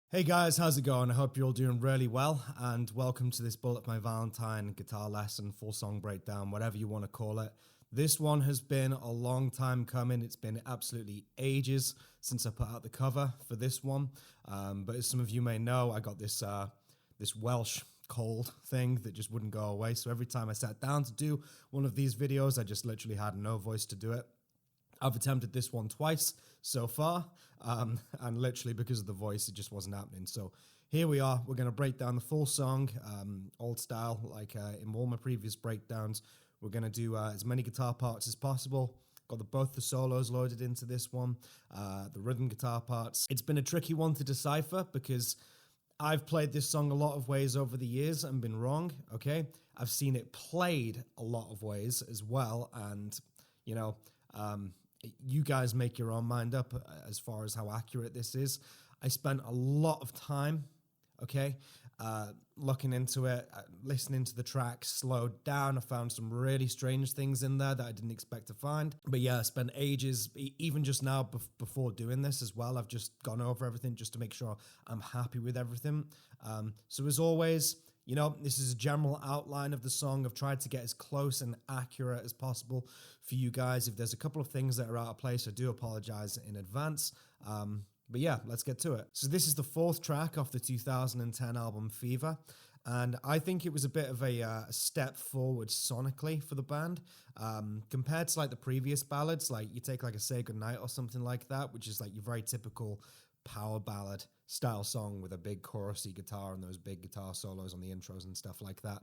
Hey guys, how's it going? I hope you're all doing really well, and welcome to this Bullet My Valentine guitar lesson, full song breakdown, whatever you want to call it. This one has been a long time coming. It's been absolutely ages since I put out the cover for this one, but as some of you may know, I got this Welsh cold thing that just wouldn't go away, so every time I sat down to do one of these videos, I just literally had no voice to do it. I've attempted this one twice so far, and literally because of the voice, it just wasn't happening. So here we are. We're going to break down the full song, old style, like in all my previous breakdowns. We're going to do as many guitar parts as possible. Got both the solos loaded into this one, the rhythm guitar parts. It's been a tricky one to decipher because I've played this song a lot of ways over the years and been wrong, okay? I've seen it played a lot of ways as well, and, you know, you guys make your own mind up as far as how accurate this is. I spent a lot of time, okay, looking into it, listening to the tracks, slowed down. I found some really strange things in there that I didn't expect to find. But yeah, I spent ages, even just now before doing this as well, I've just gone over everything just to make sure I'm happy with everything. So as always, you know, this is a general outline of the song. I've tried to get as close and accurate as possible for you guys. If there's a couple of things that are out of place, I do apologize in advance. But yeah, let's get to it. So this is the fourth track off the 2010 album Fever. And I think it was a bit of a step forward sonically for the band. Compared to like the previous ballads, like you take like a Say Goodnight or something like that, which is like your very typical power ballad style song with a big chorusy guitar and those big guitar solos on the intros and stuff like that.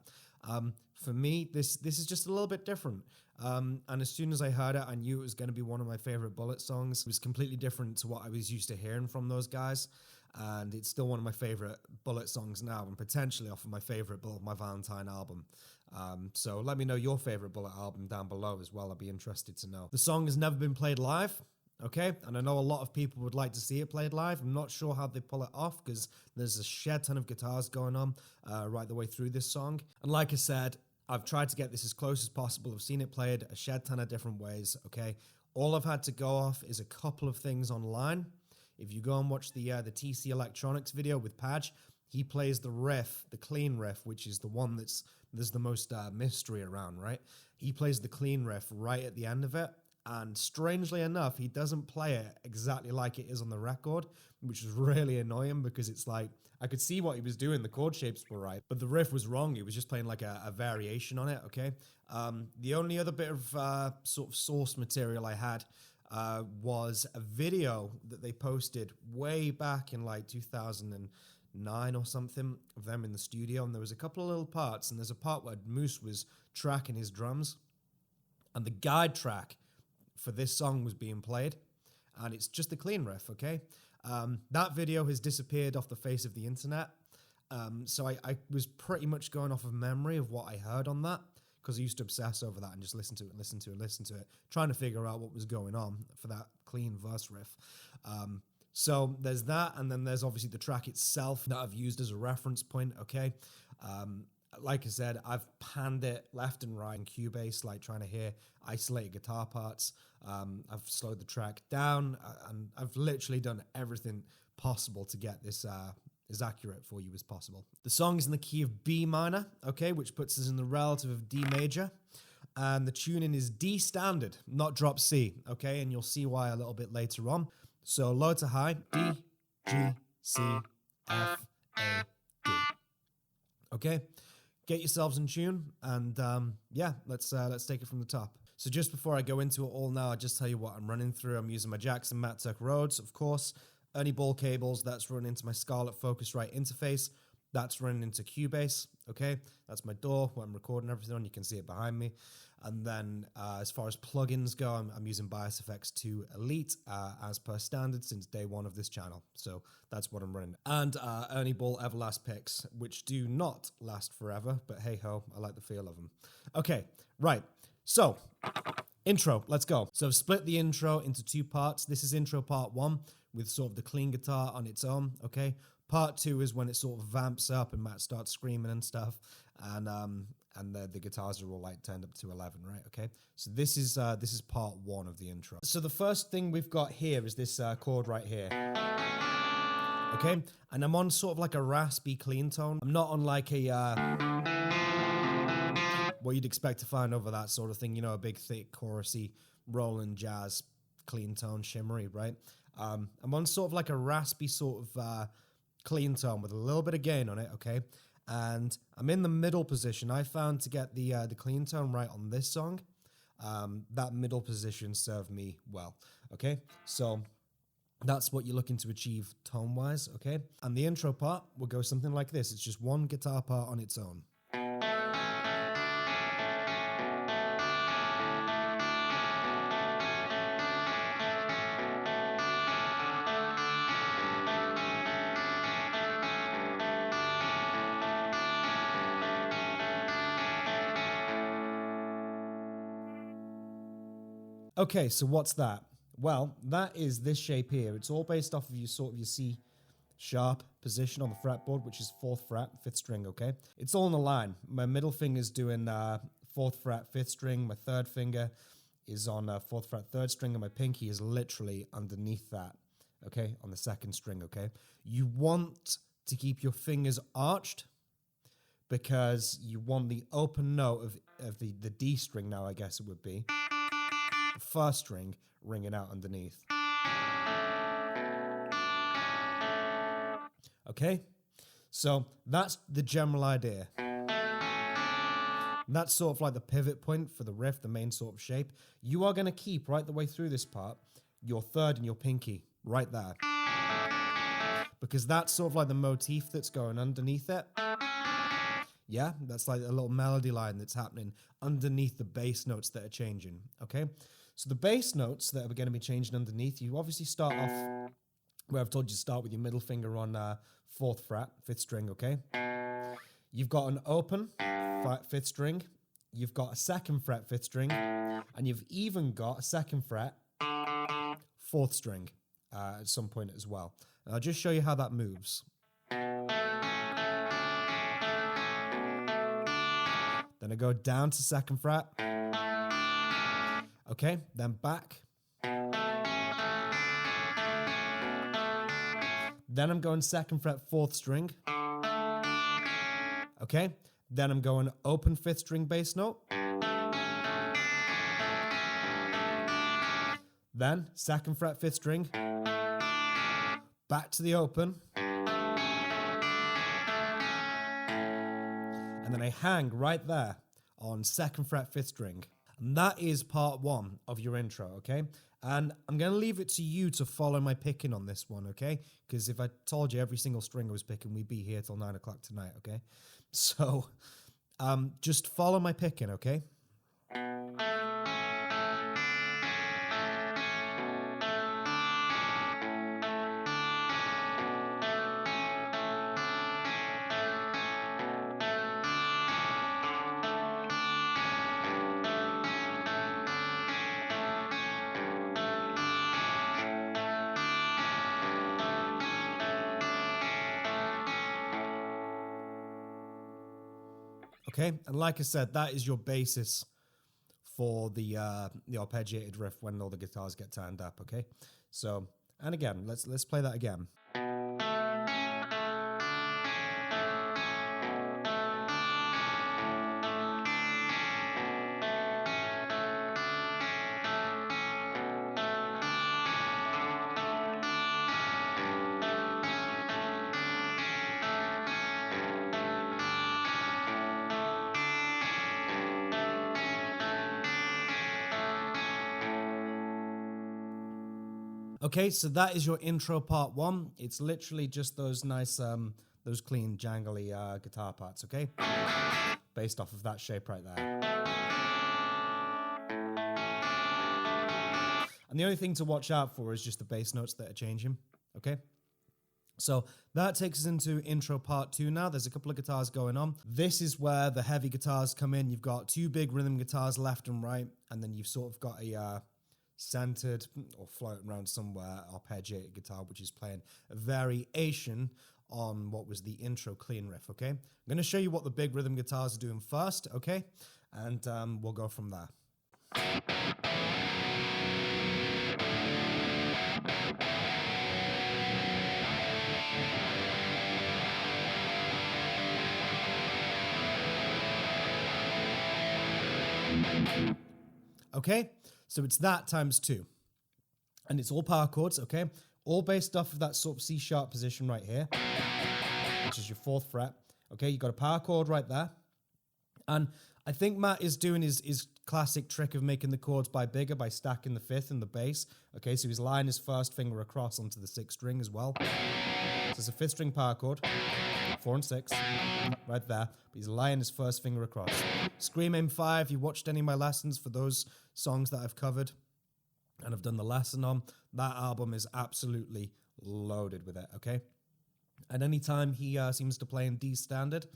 For me, this is just a little bit different. And as soon as I heard it, I knew it was going to be one of my favorite Bullet songs. It was completely different to what I was used to hearing from those guys. And it's still one of my favorite Bullet songs now, and potentially off of my favorite Bullet My Valentine album. So let me know your favorite Bullet album down below as well. I'd be interested to know. The song has never been played live. Okay, and I know a lot of people would like to see it played live. I'm not sure how they pull it off because there's a shed ton of guitars going on right the way through this song. And like I said, I've tried to get this as close as possible. I've seen it played a shed ton of different ways, okay? All I've had to go off is a couple of things online. If you go and watch the TC Electronics video with Padge, he plays the riff, the clean riff, which is the one there's the most mystery around, right? He plays the clean riff right at the end of it. And strangely enough, he doesn't play it exactly like it is on the record, which is really annoying because it's like, I could see what he was doing. The chord shapes were right, but the riff was wrong. He was just playing like a variation on it, okay? The only other bit of sort of source material I had was a video that they posted way back in like 2009 or something of them in the studio. And there was a couple of little parts, and there's a part where Moose was tracking his drums, and the guide track for this song was being played, and it's just the clean riff, okay? That video has disappeared off the face of the internet, so I was pretty much going off of memory of what I heard on that, because I used to obsess over that and just listen to it, trying to figure out what was going on for that clean verse riff. So there's that, and then there's obviously the track itself that I've used as a reference point, okay? Like I said, I've panned it left and right in Cubase, like trying to hear isolated guitar parts. I've slowed the track down, and I've literally done everything possible to get this as accurate for you as possible. The song is in the key of B minor, okay, which puts us in the relative of D major. And the tuning is D standard, not drop C, okay? And you'll see why a little bit later on. So low to high, D, G, C, F, A, D. Okay? Get yourselves in tune, and yeah, let's take it from the top. So just before I go into it all now, I'll just tell you what I'm running through. I'm using my Jackson Matt Tuck Rhodes, of course, Ernie ball cables, that's running into my Scarlett Focusright interface, that's running into Cubase, okay? That's my DAW, what I'm recording everything on, you can see it behind me. And then as far as plugins go, I'm using FX2 Elite as per standard since day one of this channel. So that's what I'm running. And Ernie ball Everlast picks, which do not last forever, but hey ho, I like the feel of them. Okay, right. So intro, let's go. So I've split the intro into two parts. This is intro part one with sort of the clean guitar on its own, okay? Part two is when it sort of vamps up and Matt starts screaming and stuff. And the guitars are all like turned up to 11, right? Okay, so this is part one of the intro. So the first thing we've got here is this chord right here. Okay, and I'm on sort of like a raspy clean tone. I'm not on like a what you'd expect to find over that sort of thing, you know, a big thick chorusy rolling jazz clean tone, shimmery, right? I'm on sort of like a raspy sort of clean tone with a little bit of gain on it, okay? And I'm in the middle position. I found to get the clean tone right on this song, that middle position served me well, okay? So that's what you're looking to achieve tone-wise, okay? And the intro part will go something like this. It's just one guitar part on its own. Okay, so what's that? Well, that is this shape here. It's all based off of your sort of your C sharp position on the fretboard, which is 4th fret, 5th string, okay? It's all in a line. My middle finger's doing 4th fret, 5th string. My third finger is on 4th fret, 3rd string, and my pinky is literally underneath that, okay, on the 2nd string, okay? You want to keep your fingers arched because you want the open note of the D string now, I guess it would be. First string ringing out underneath. Okay, so that's the general idea. That's sort of like the pivot point for the riff, the main sort of shape. You are going to keep right the way through this part your third and your pinky right there, because that's sort of like the motif that's going underneath it. Yeah, that's like a little melody line that's happening underneath the bass notes that are changing, okay? So the bass notes that are going to be changing underneath, you obviously start off where I've told you to start with your middle finger on 4th fret, 5th string, okay? You've got an open 5th string, you've got a 2nd fret 5th string, and you've even got a 2nd fret 4th string at some point as well. And I'll just show you how that moves. Then I go down to 2nd fret. Okay, then back. Then I'm going 2nd fret, 4th string. Okay, then I'm going open 5th string bass note. Then 2nd fret, 5th string. Back to the open. And then I hang right there on 2nd fret, 5th string. And that is part 1 of your intro, okay? And I'm going to leave it to you to follow my picking on this one, okay? Because if I told you every single string I was picking, we'd be here till 9 o'clock tonight, okay? So just follow my picking, okay? Okay, and like I said, that is your basis for the arpeggiated riff when all the guitars get turned up, okay? So, and again, let's play that again. Okay, so that is your intro part 1. It's literally just those nice, those clean, jangly guitar parts, okay? Based off of that shape right there. And the only thing to watch out for is just the bass notes that are changing, okay? So that takes us into intro part 2 now. There's a couple of guitars going on. This is where the heavy guitars come in. You've got 2 big rhythm guitars left and right, and then you've sort of got a centered or floating around somewhere arpeggiated guitar, which is playing a variation on what was the intro clean riff, okay? I'm going to show you what the big rhythm guitars are doing first, okay? And we'll go from there. Okay, so it's that times 2. And it's all power chords, okay? All based off of that sort of C sharp position right here, which is your 4th fret. Okay, you got a power chord right there. And I think Matt is doing his classic trick of making the chords bigger by stacking the 5th and the bass. Okay, so he's laying his first finger across onto the 6th string as well. So it's a 5th string power chord, 4 and 6, right there. But he's laying his first finger across. Scream Aim 5, you watched any of my lessons for those songs that I've covered and I've done the lesson on, that album is absolutely loaded with it, okay? At any time he seems to play in D standard,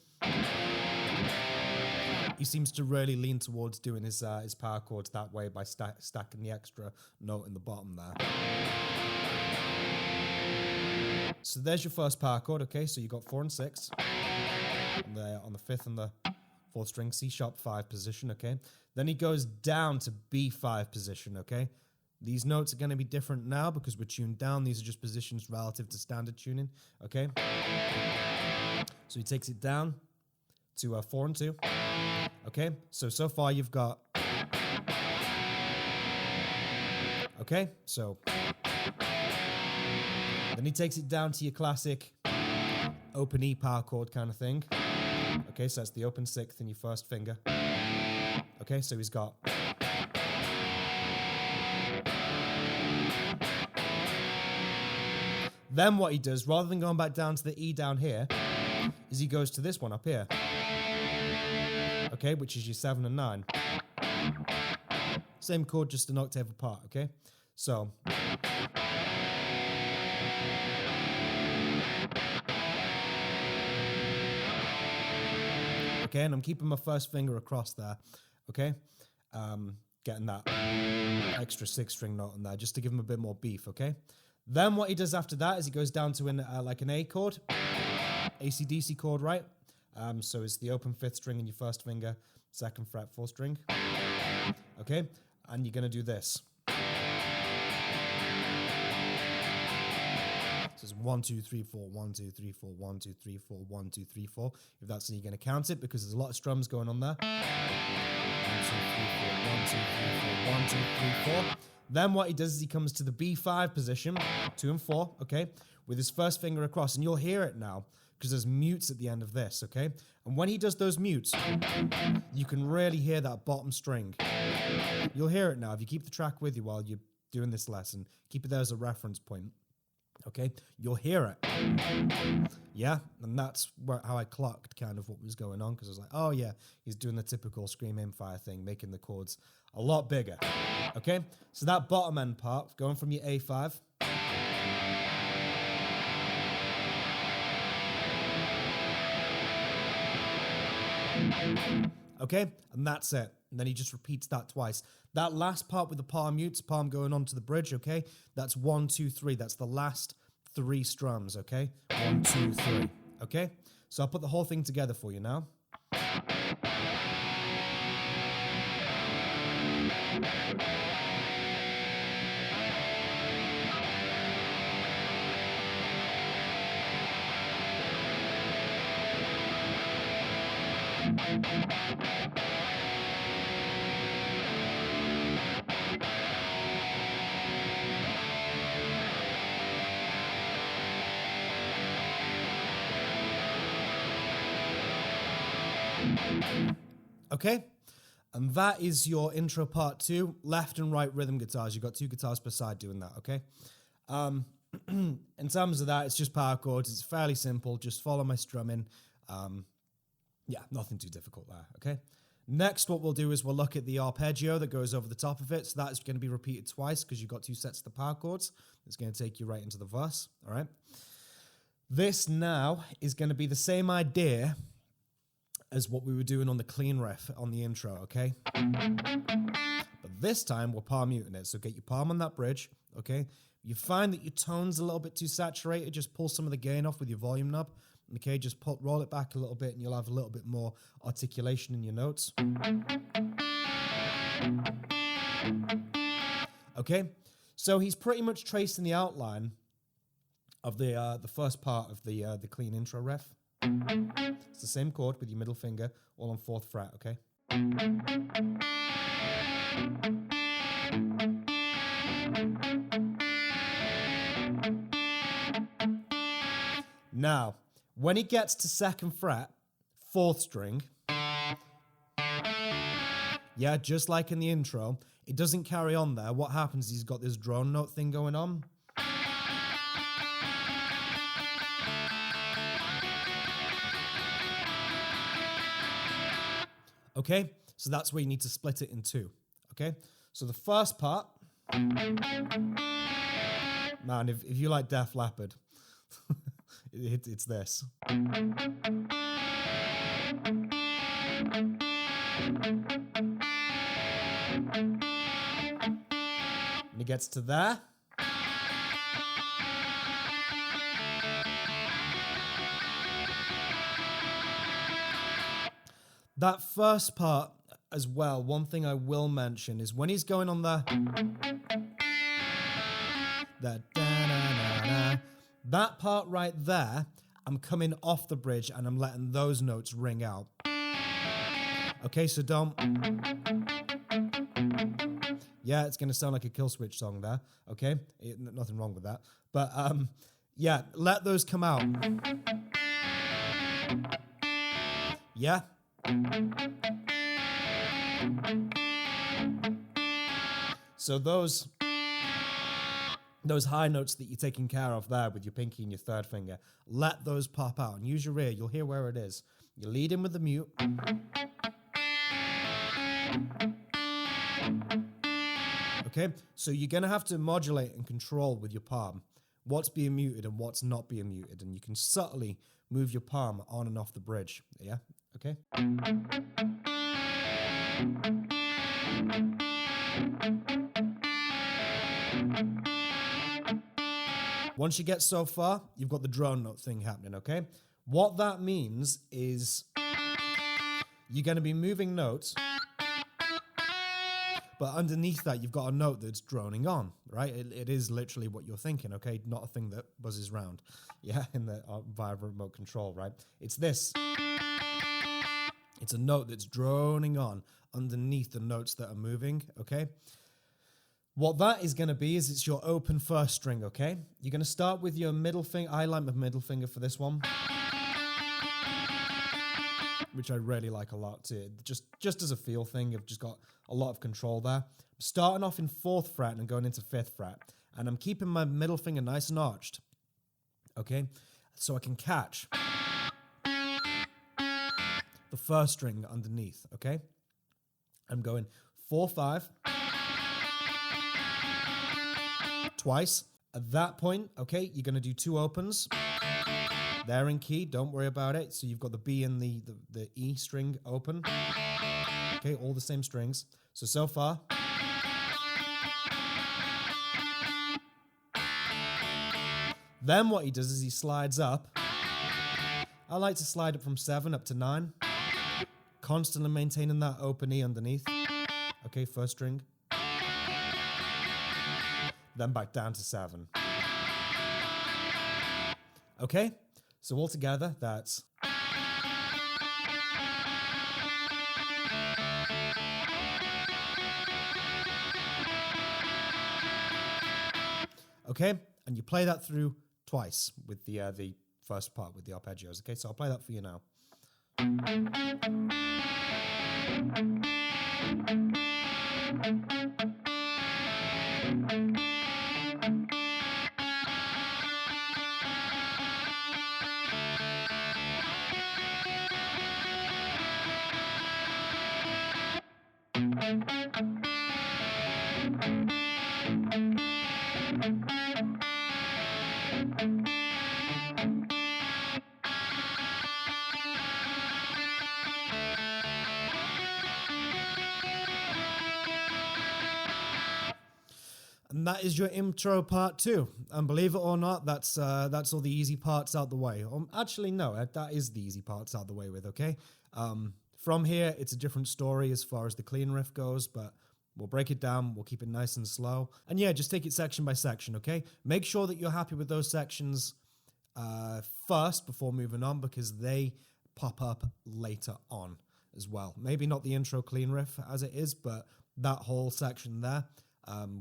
he seems to really lean towards doing his power chords that way by stacking the extra note in the bottom there. So there's your first power chord, okay? So you got 4 and 6 on the 5th and the 4th string, C sharp 5 position, okay? Then he goes down to B5 position, okay? These notes are going to be different now because we're tuned down. These are just positions relative to standard tuning, okay? So he takes it down to 4 and 2, okay? So far you've got, okay? So then he takes it down to your classic open E power chord kind of thing. Okay, so that's the open 6th in your first finger. Okay, so he's got... Then what he does, rather than going back down to the E down here, is he goes to this one up here. Okay, which is your 7 and 9. Same chord, just an octave apart, okay? So... Okay, and I'm keeping my first finger across there, okay? Getting that extra 6th string note on there, just to give him a bit more beef, okay? Then what he does after that is he goes down to like an A chord, AC/DC chord, right? So it's the open 5th string in your first finger, 2nd fret, 4th string, okay? And you're gonna do this. So it's 1, 2, 3, 4, 1, 2, 3, 4, 1, 2, 3, 4, 1, 2, 3, 4. If that's how you're going to count it, because there's a lot of strums going on there. 1, 2, 3, 4, 1, 2, 3, 4, 1, 2, 3, 4. Then what he does is he comes to the B5 position, 2 and 4, okay, with his first finger across. And you'll hear it now, because there's mutes at the end of this, okay? And when he does those mutes, you can really hear that bottom string. You'll hear it now. If you keep the track with you while you're doing this lesson, keep it there as a reference point. Okay, you'll hear it. Yeah, and that's how I clocked kind of what was going on, because I was like, oh yeah, he's doing the typical Scream Aim Fire thing, making the chords a lot bigger. Okay, so that bottom end part, going from your A5. Okay, and that's it. And then he just repeats that twice. That last part with the palm mutes, palm going onto the bridge, okay? That's 1, 2, 3. That's the last 3 strums, okay? 1, 2, 3, okay? So I'll put the whole thing together for you now. Okay, and that is your intro part 2, left and right rhythm guitars. You've got 2 guitars per side doing that, okay? In terms of that, it's just power chords. It's fairly simple. Just follow my strumming. Yeah, nothing too difficult there, okay? Next, what we'll do is we'll look at the arpeggio that goes over the top of it. So that is going to be repeated twice because you've got 2 sets of the power chords. It's going to take you right into the verse, all right? This now is going to be the same idea as what we were doing on the clean riff on the intro, okay? But this time, we're palm muting it. So get your palm on that bridge, okay? You find that your tone's a little bit too saturated, just pull some of the gain off with your volume knob, okay? Just roll it back a little bit and you'll have a little bit more articulation in your notes. Okay? So he's pretty much tracing the outline of the first part of the clean intro riff. It's the same chord with your middle finger, all on 4th fret, okay? Now, when he gets to 2nd fret, 4th string, yeah, just like in the intro, it doesn't carry on there. What happens is he's got this drone note thing going on. Okay, so that's where you need to split it in two. Okay, so the first part, man, if you like Def Leppard, it's this. When it gets to there, that first part as well, one thing I will mention is when he's going on that that part right there, I'm coming off the bridge and I'm letting those notes ring out. Okay, so don't... Yeah, it's going to sound like a Kill Switch song there, okay? Nothing wrong with that. But, yeah, let those come out. Yeah? So those high notes that you're taking care of there with your pinky and your 3rd finger, let those pop out and use your ear. You'll hear where it is. You lead in with the mute. Okay, so you're going to have to modulate and control with your palm what's being muted and what's not being muted, and you can subtly move your palm on and off the bridge. Yeah, okay. Once you get so far, you've got the drone note thing happening, okay? What that means is you're going to be moving notes, but underneath that, you've got a note that's droning on, right? It is literally what you're thinking, okay? Not a thing that buzzes round, yeah, in the via remote control, right? It's this. It's a note that's droning on underneath the notes that are moving, okay? What that is going to be is it's your open 1st string, okay? You're going to start with your middle finger. I like my middle finger for this one, which I really like a lot too. Just as a feel thing, I've just got a lot of control there. I'm starting off in 4th fret and going into 5th fret, and I'm keeping my middle finger nice and arched, okay? So I can catch the 1st string underneath, okay? I'm going 4, 5. Twice. At that point, okay, you're going to do 2 opens. They're in key, don't worry about it. So you've got the B and the E string open. Okay, all the same strings. So far. Then what he does is he slides up. I like to slide it from 7 up to 9. Constantly maintaining that open E underneath. Okay, 1st string. Then back down to 7. Okay, so all together, that's... Okay, and you play that through twice with the first part with the arpeggios. Okay, so I'll play that for you now. And that is your intro part 2. And believe it or not, that's all the easy parts out the way. Actually, no, that is the easy parts out the way with, okay? From here, it's a different story as far as the clean riff goes, but we'll break it down, we'll keep it nice and slow. And yeah, just take it section by section, okay? Make sure that you're happy with those sections first before moving on, because they pop up later on as well. Maybe not the intro clean riff as it is, but that whole section there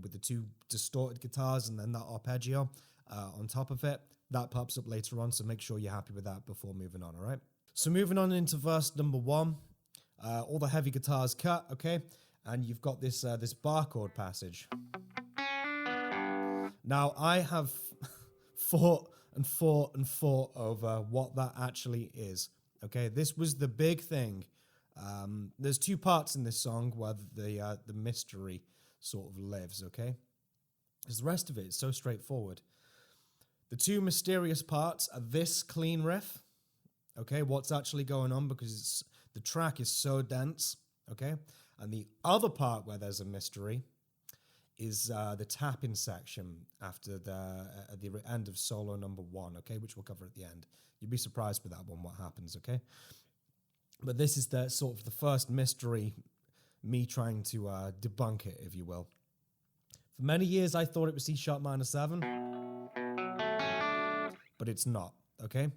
with the two distorted guitars and then that arpeggio on top of it, that pops up later on, so make sure you're happy with that before moving on, all right? So moving on into verse number 1, all the heavy guitars cut, okay? And you've got this this bar chord passage. Now, I have fought over what that actually is, okay? This was the big thing. There's 2 parts in this song where the mystery sort of lives, okay? Because the rest of it is so straightforward. The 2 mysterious parts are this clean riff, okay? What's actually going on, because the track is so dense, okay? And the other part where there's a mystery is the tapping section after at the end of solo number 1, okay? Which we'll cover at the end. You'd be surprised with that one, what happens, okay? But this is the sort of the first mystery, me trying to debunk it, if you will. For many years, I thought it was C sharp minor 7, but it's not, okay?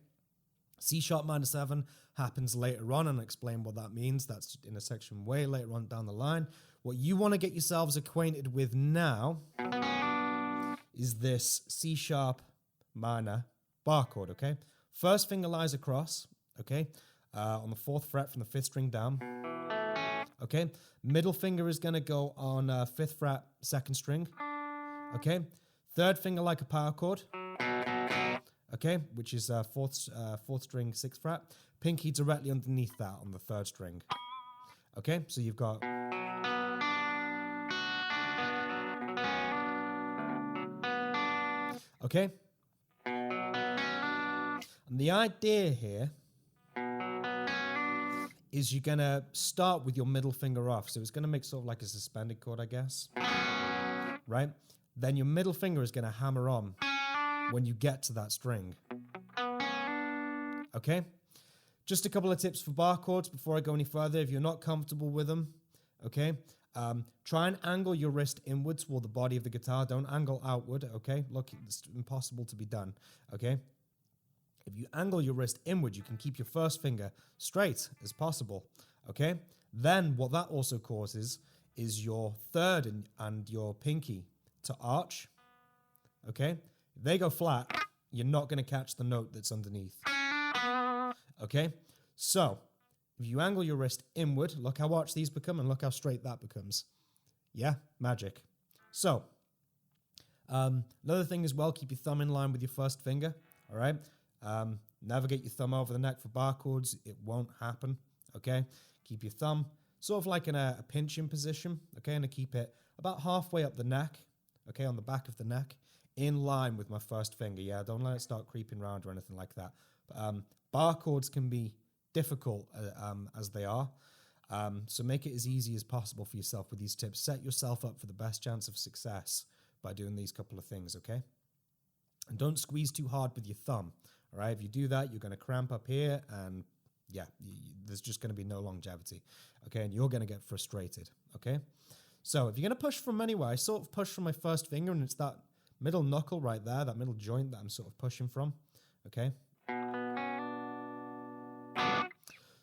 C sharp minor 7 happens later on, and I'll explain what that means. That's in a section way later on down the line. What you want to get yourselves acquainted with now is this C sharp minor bar chord, okay? First finger lies across, okay? On the 4th fret from the 5th string down, okay? Middle finger is going to go on 5th fret, 2nd string, okay? 3rd finger like a power chord, okay? Which is 4th string, 6th fret. Pinky directly underneath that on the 3rd string, okay? So you've got... Okay? And the idea here is you're going to start with your middle finger off. So it's going to make sort of like a suspended chord, I guess. Right? Then your middle finger is going to hammer on when you get to that string. Okay? Just a couple of tips for bar chords before I go any further. If you're not comfortable with them, okay? Try and angle your wrist inwards toward the body of the guitar. Don't angle outward, okay? Look, it's impossible to be done, okay? If you angle your wrist inward, you can keep your first finger straight as possible, okay? Then what that also causes is your 3rd and your pinky to arch, okay? If they go flat, you're not going to catch the note that's underneath, okay? So, if you angle your wrist inward, look how arched these become and look how straight that becomes. Yeah, magic. So, another thing as well, keep your thumb in line with your first finger, all right? Never get your thumb over the neck for bar chords. It won't happen, okay? Keep your thumb sort of like in a pinching position, okay? And I keep it about halfway up the neck, okay, on the back of the neck, in line with my first finger. Yeah, don't let it start creeping around or anything like that. But, bar chords can be difficult as they are. So make it as easy as possible for yourself with these tips. Set yourself up for the best chance of success by doing these couple of things, okay? And don't squeeze too hard with your thumb, all right? If you do that, you're going to cramp up here and, yeah, there's just going to be no longevity, okay? And you're going to get frustrated, okay? So if you're going to push from anywhere, I sort of push from my first finger, and it's that middle knuckle right there, that middle joint that I'm sort of pushing from, okay?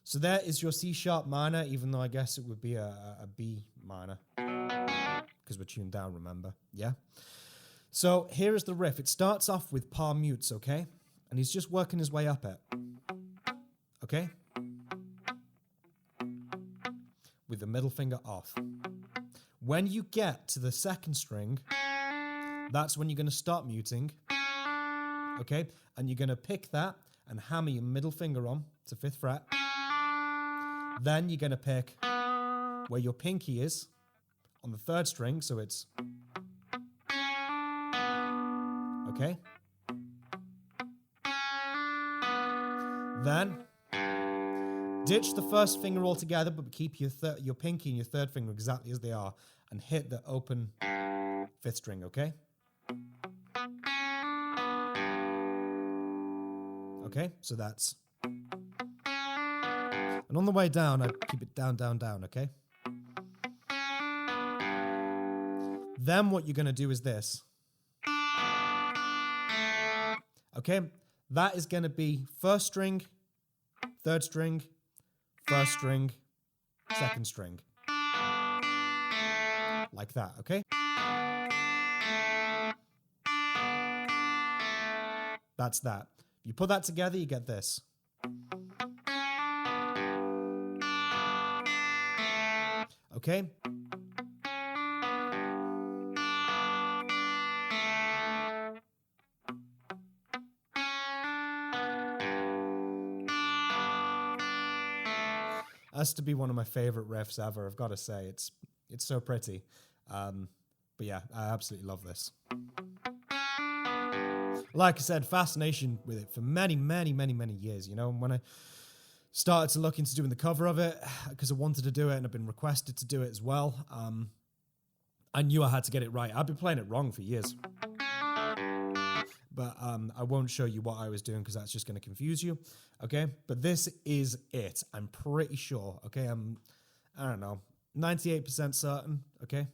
So there is your C sharp minor, even though I guess it would be a B minor, because we're tuned down, remember? Yeah? So here is the riff. It starts off with palm mutes, okay? And he's just working his way up it, okay? With the middle finger off. When you get to the 2nd string, that's when you're going to start muting, okay? And you're going to pick that and hammer your middle finger on to 5th fret. Then you're going to pick where your pinky is on the 3rd string, so it's... Okay? Then, ditch the first finger altogether, but keep your pinky and your 3rd finger exactly as they are, and hit the open 5th string, okay? Okay, so that's... And on the way down, I keep it down, down, down, okay? Then what you're going to do is this. Okay? That is going to be 1st string, 3rd string, 1st string, second string. Like that, okay? That's that. You put that together, you get this. Okay? Has to be one of my favorite riffs ever, I've got to say. It's so pretty. But yeah, I absolutely love this. Like I said, fascination with it for many, many, many, many years. You know, when I started to look into doing the cover of it, because I wanted to do it and I've been requested to do it as well, I knew I had to get it right. I've been playing it wrong for years. But I won't show you what I was doing because that's just going to confuse you, okay? But this is it. I'm pretty sure, okay? I don't know, 98% certain, okay?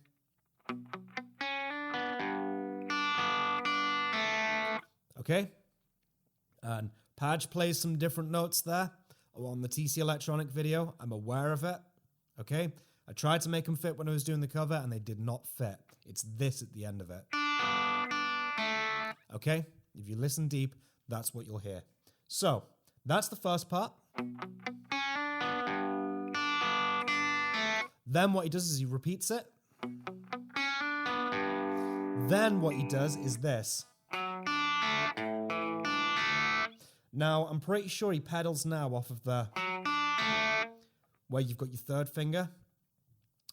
Okay? And Padge plays some different notes there on the TC Electronic video. I'm aware of it, okay? I tried to make them fit when I was doing the cover and they did not fit. It's this at the end of it. Okay? If you listen deep, that's what you'll hear. So, that's the first part. Then what he does is he repeats it. Then what he does is this. Now, I'm pretty sure he pedals now off of the... where you've got your third finger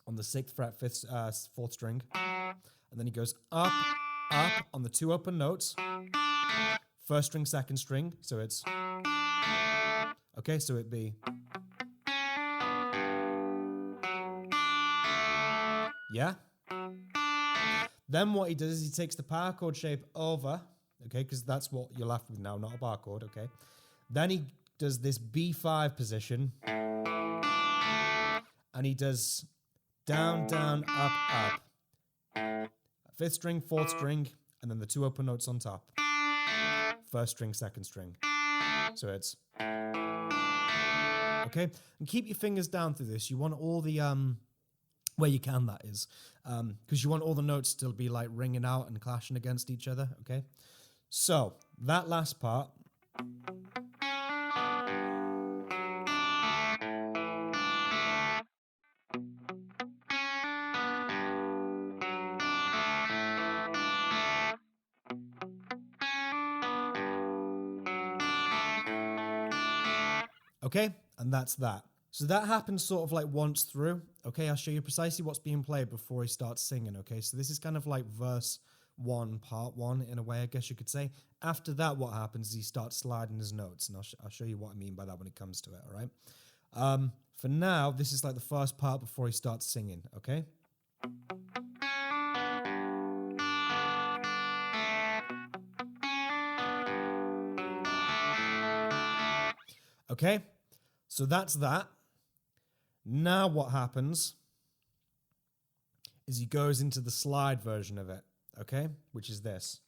on the 6th fret, 4th string. And then he goes up, up on the 2 open notes. First string, second string, so it's... okay, so it'd be... yeah? Then what he does is he takes the power chord shape over, okay, because that's what you're left with now, not a bar chord, okay? Then he does this B5 position, and he does down, down, up, up. 5th string, 4th string, and then the 2 open notes on top. First string, second string. So it's... okay? And keep your fingers down through this. You want all the... where you can, that is. Because you want all the notes to be like ringing out and clashing against each other, okay? So, that last part... okay, and that's that. So that happens sort of like once through. Okay, I'll show you precisely what's being played before he starts singing, okay? So this is kind of like verse 1, part 1, in a way, I guess you could say. After that, what happens is he starts sliding his notes, and I'll show you what I mean by that when it comes to it, all right? For now, this is like the first part before he starts singing, okay? Okay, so that's that. Now what happens is he goes into the slide version of it, okay? Which is this.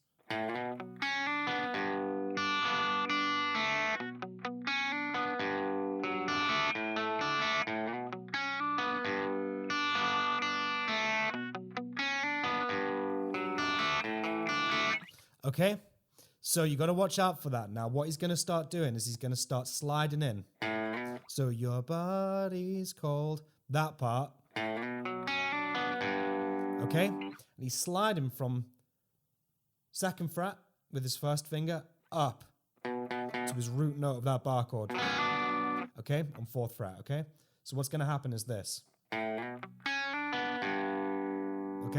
Okay? So you got to watch out for that. Now what he's going to start doing is he's going to start sliding in. So your body's cold. That part. Okay? And he's sliding from 2nd fret with his first finger up to his root note of that bar chord. Okay? On 4th fret, okay? So what's going to happen is this. Okay?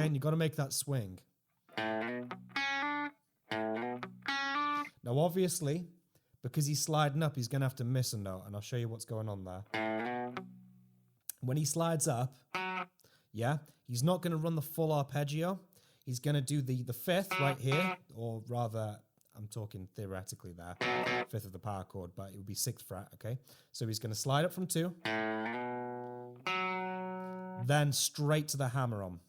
And you got to make that swing. Now obviously, because he's sliding up, he's going to have to miss a note, and I'll show you what's going on there. When he slides up, yeah, he's not going to run the full arpeggio. He's going to do the 5th right here, or rather, I'm talking theoretically there, 5th of the power chord, but it would be 6th fret, okay? So he's going to slide up from 2, then straight to the hammer-on.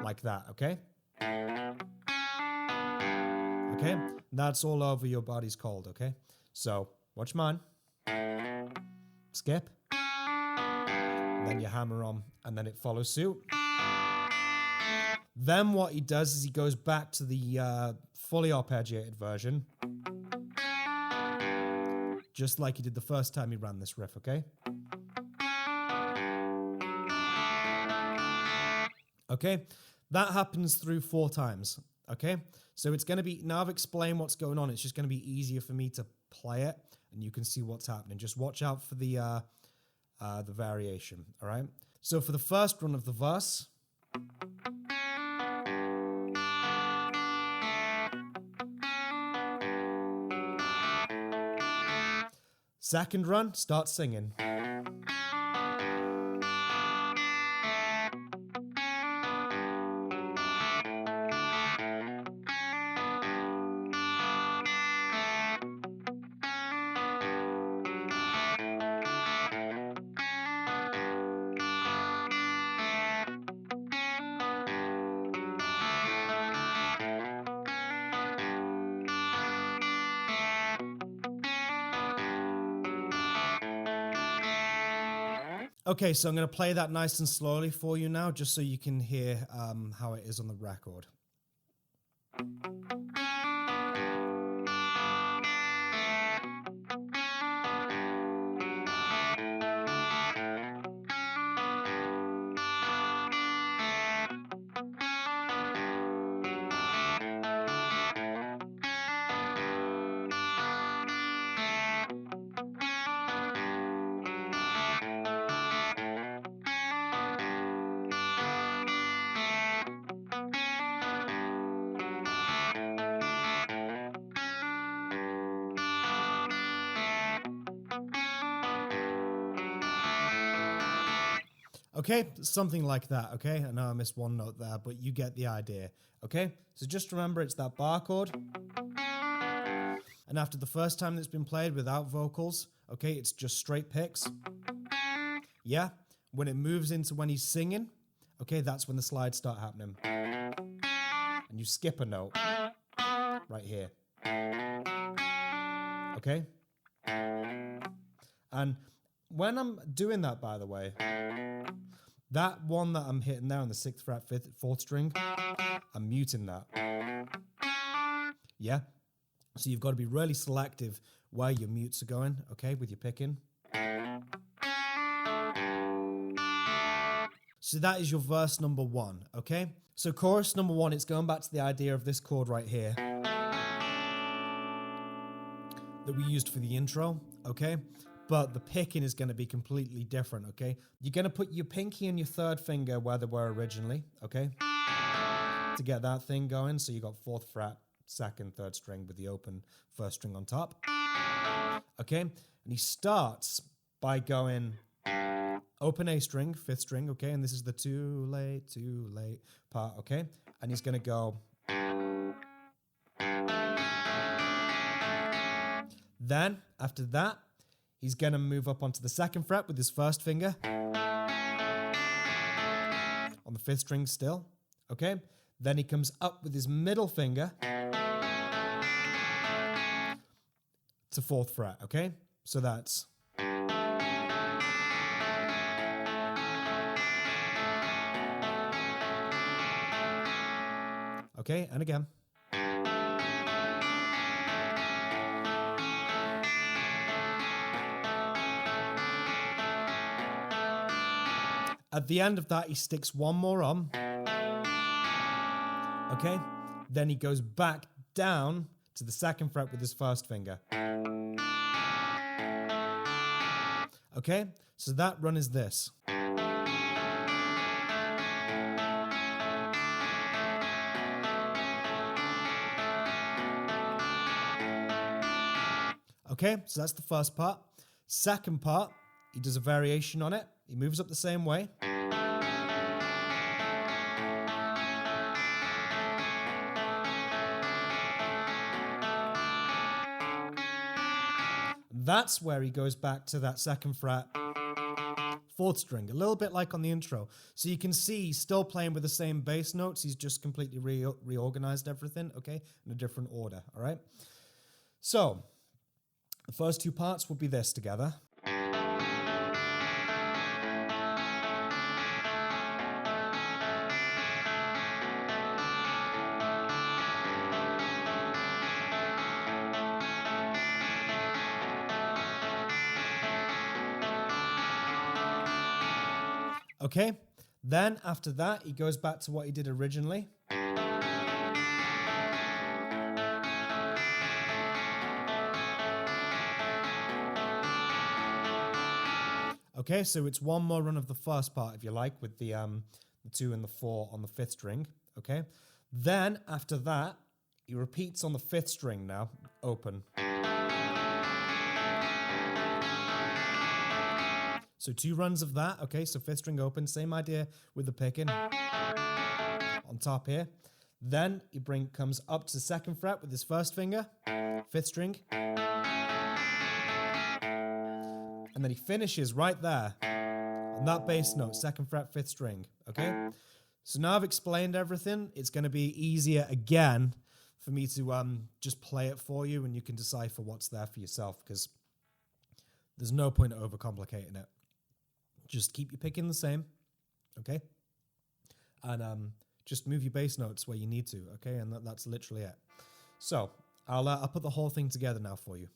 Like that, okay? Okay, that's all over Your Body's Cold, okay? So, watch mine. skip, then you hammer on, and then it follows suit. Then what he does is he goes back to the fully arpeggiated version, just like he did the first time he ran this riff, okay? Okay, that happens through 4 times, okay? So it's going to be, now I've explained what's going on, it's just going to be easier for me to play it, and you can see what's happening. Just watch out for the variation, all right? So for the first run of the verse, second run, start singing. Okay, so I'm going to play that nice and slowly for you now, just so you can hear how it is on the record. Okay, something like that, okay? I know I missed one note there, but you get the idea, okay? So just remember it's that bar chord. And after the first time that's been played without vocals, okay, it's just straight picks. Yeah, when it moves into when he's singing, okay, that's when the slides start happening. And you skip a note right here. Okay? And when I'm doing that, by the way, that one that I'm hitting there on the 6th fret, 4th string, I'm muting that. Yeah? So you've got to be really selective where your mutes are going, okay, with your picking. So that is your verse number 1, okay? So chorus number 1, it's going back to the idea of this chord right here that we used for the intro, okay? But the picking is going to be completely different, okay? You're going to put your pinky and your 3rd finger where they were originally, okay? To get that thing going. So you got 4th fret, 2nd, 3rd string with the open 1st string on top. Okay? And he starts by going open A string, 5th string, okay? And this is the too late part, okay? And he's going to go. Then, after that, he's going to move up onto the 2nd fret with his 1st finger. On the 5th string still. Okay? Then he comes up with his middle finger to 4th fret. Okay? So that's. Okay? And again. At the end of that, he sticks one more on. Okay? Then he goes back down to the 2nd fret with his 1st finger. Okay? So that run is this. Okay? So that's the first part. Second part, he does a variation on it. He moves up the same way. That's where he goes back to that 2nd fret, 4th string, a little bit like on the intro. So you can see he's still playing with the same bass notes. He's just completely reorganized everything, okay, in a different order, all right? So the first 2 parts will be this together. Okay, then after that, he goes back to what he did originally. Okay, so it's one more run of the first part, if you like, with the 2 and the 4 on the 5th string, okay? Then, after that, he repeats on the 5th string now, open. So 2 runs of that, okay, so 5th string open, same idea with the picking on top here. Then he comes up to the 2nd fret with his 1st finger, 5th string. And then he finishes right there on that bass note, 2nd fret, 5th string, okay? So now I've explained everything. It's going to be easier again for me to just play it for you, and you can decipher what's there for yourself, because there's no point in overcomplicating it. Just keep your picking the same, okay? And just move your bass notes where you need to, okay? And that's literally it. So I'll put the whole thing together now for you.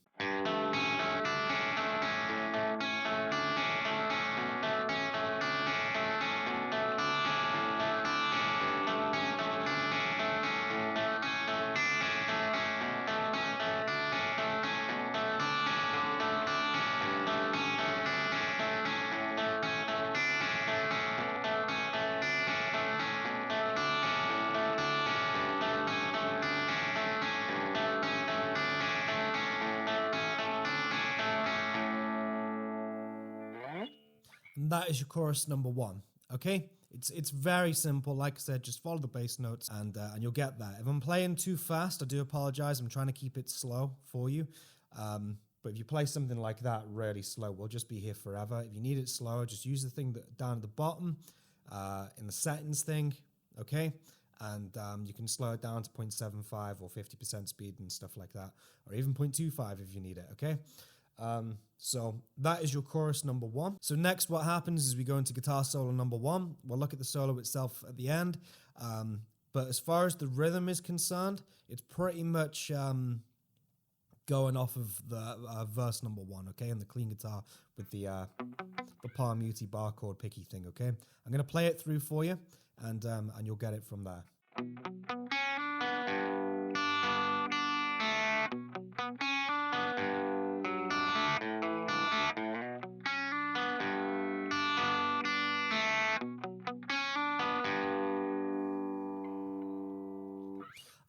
And that is your chorus number 1, okay? It's very simple. Like I said, just follow the bass notes and you'll get that. If I'm playing too fast, I do apologize. I'm trying to keep it slow for you. But if you play something like that really slow, we'll just be here forever. If you need it slower, just use the thing down at the bottom in the settings thing, okay? And you can slow it down to 0.75 or 50% speed and stuff like that, or even 0.25 if you need it, okay? So that is your chorus number 1. So next what happens is we go into guitar solo number 1. We'll look at the solo itself at the end. But as far as the rhythm is concerned, it's pretty much going off of the verse number 1, okay? And the clean guitar with the palm muty bar chord picky thing, okay? I'm going to play it through for you, and you'll get it from there.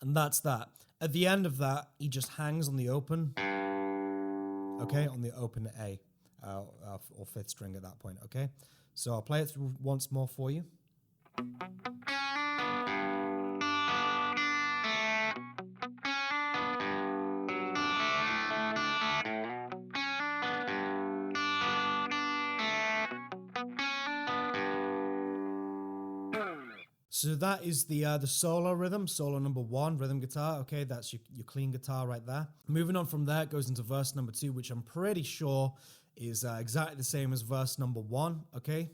And that's that. At the end of that, he just hangs on the open, okay, on the open A, or 5th string at that point, okay? So I'll play it through once more for you. So that is the solo rhythm, solo number 1, rhythm guitar. Okay, that's your clean guitar right there. Moving on from there, it goes into verse number 2, which I'm pretty sure is exactly the same as verse number 1. Okay,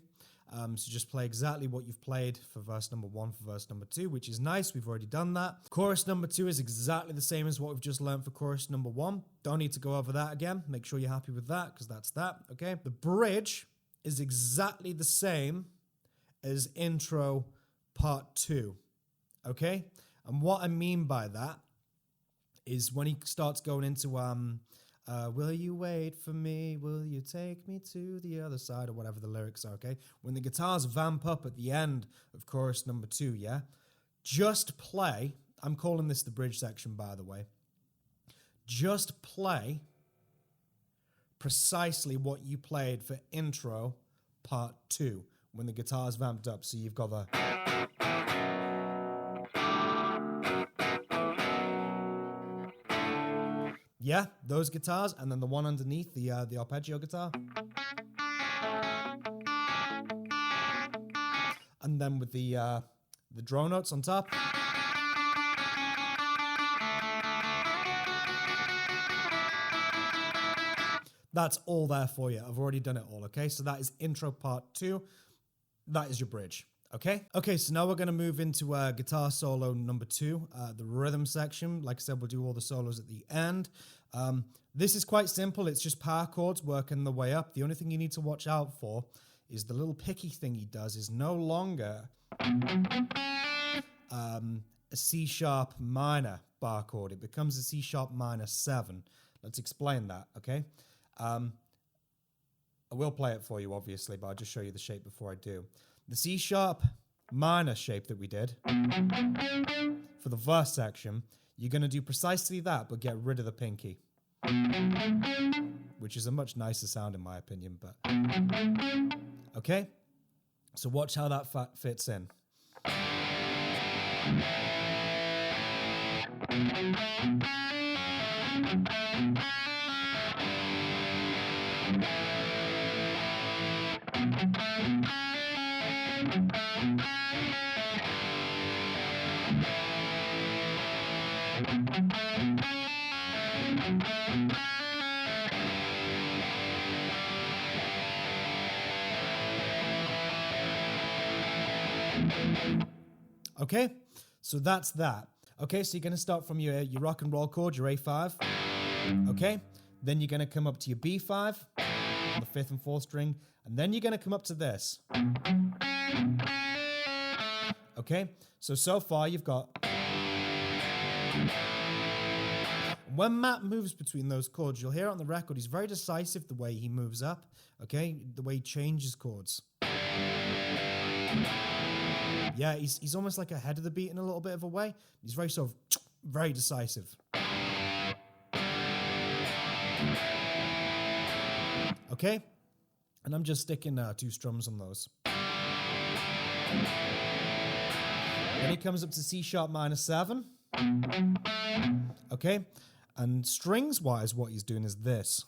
so just play exactly what you've played for verse number 1 for verse number 2, which is nice. We've already done that. Chorus number 2 is exactly the same as what we've just learned for chorus number 1. Don't need to go over that again. Make sure you're happy with that, because that's that. Okay, the bridge is exactly the same as intro part 2, okay? And what I mean by that is when he starts going into, will you wait for me, will you take me to the other side, or whatever the lyrics are, okay? When the guitars vamp up at the end of chorus number 2, yeah? Just play, I'm calling this the bridge section, by the way. Just play precisely what you played for intro part 2, when the guitar's vamped up, so you've got the... Yeah, those guitars, and then the one underneath, the arpeggio guitar. And then with the drone notes on top. That's all there for you. I've already done it all, okay? So that is intro part 2. That is your bridge, okay? Okay, so now we're going to move into guitar solo number 2, the rhythm section. Like I said, we'll do all the solos at the end. This is quite simple. It's just power chords working the way up. The only thing you need to watch out for is the little picky thing he does is no longer a C sharp minor bar chord. It becomes a C sharp minor 7. Let's explain that, okay? I will play it for you, obviously, but I'll just show you the shape before I do. The C sharp minor shape that we did for the verse section, you're going to do precisely that, but get rid of the pinky, which is a much nicer sound in my opinion, but okay? So watch how that fits in. Okay, so that's that. Okay, so you're going to start from your rock and roll chord, your A5. Okay, then you're going to come up to your B5 on the 5th and 4th string, and then you're going to come up to this. Okay, so far you've got... When Matt moves between those chords, you'll hear it on the record, he's very decisive the way he moves up, okay? The way he changes chords. Yeah, he's almost like ahead of the beat in a little bit of a way. He's very sort of, very decisive. Okay? And I'm just sticking 2 strums on those. Then he comes up to C sharp minor 7. Okay? And strings-wise, what he's doing is this.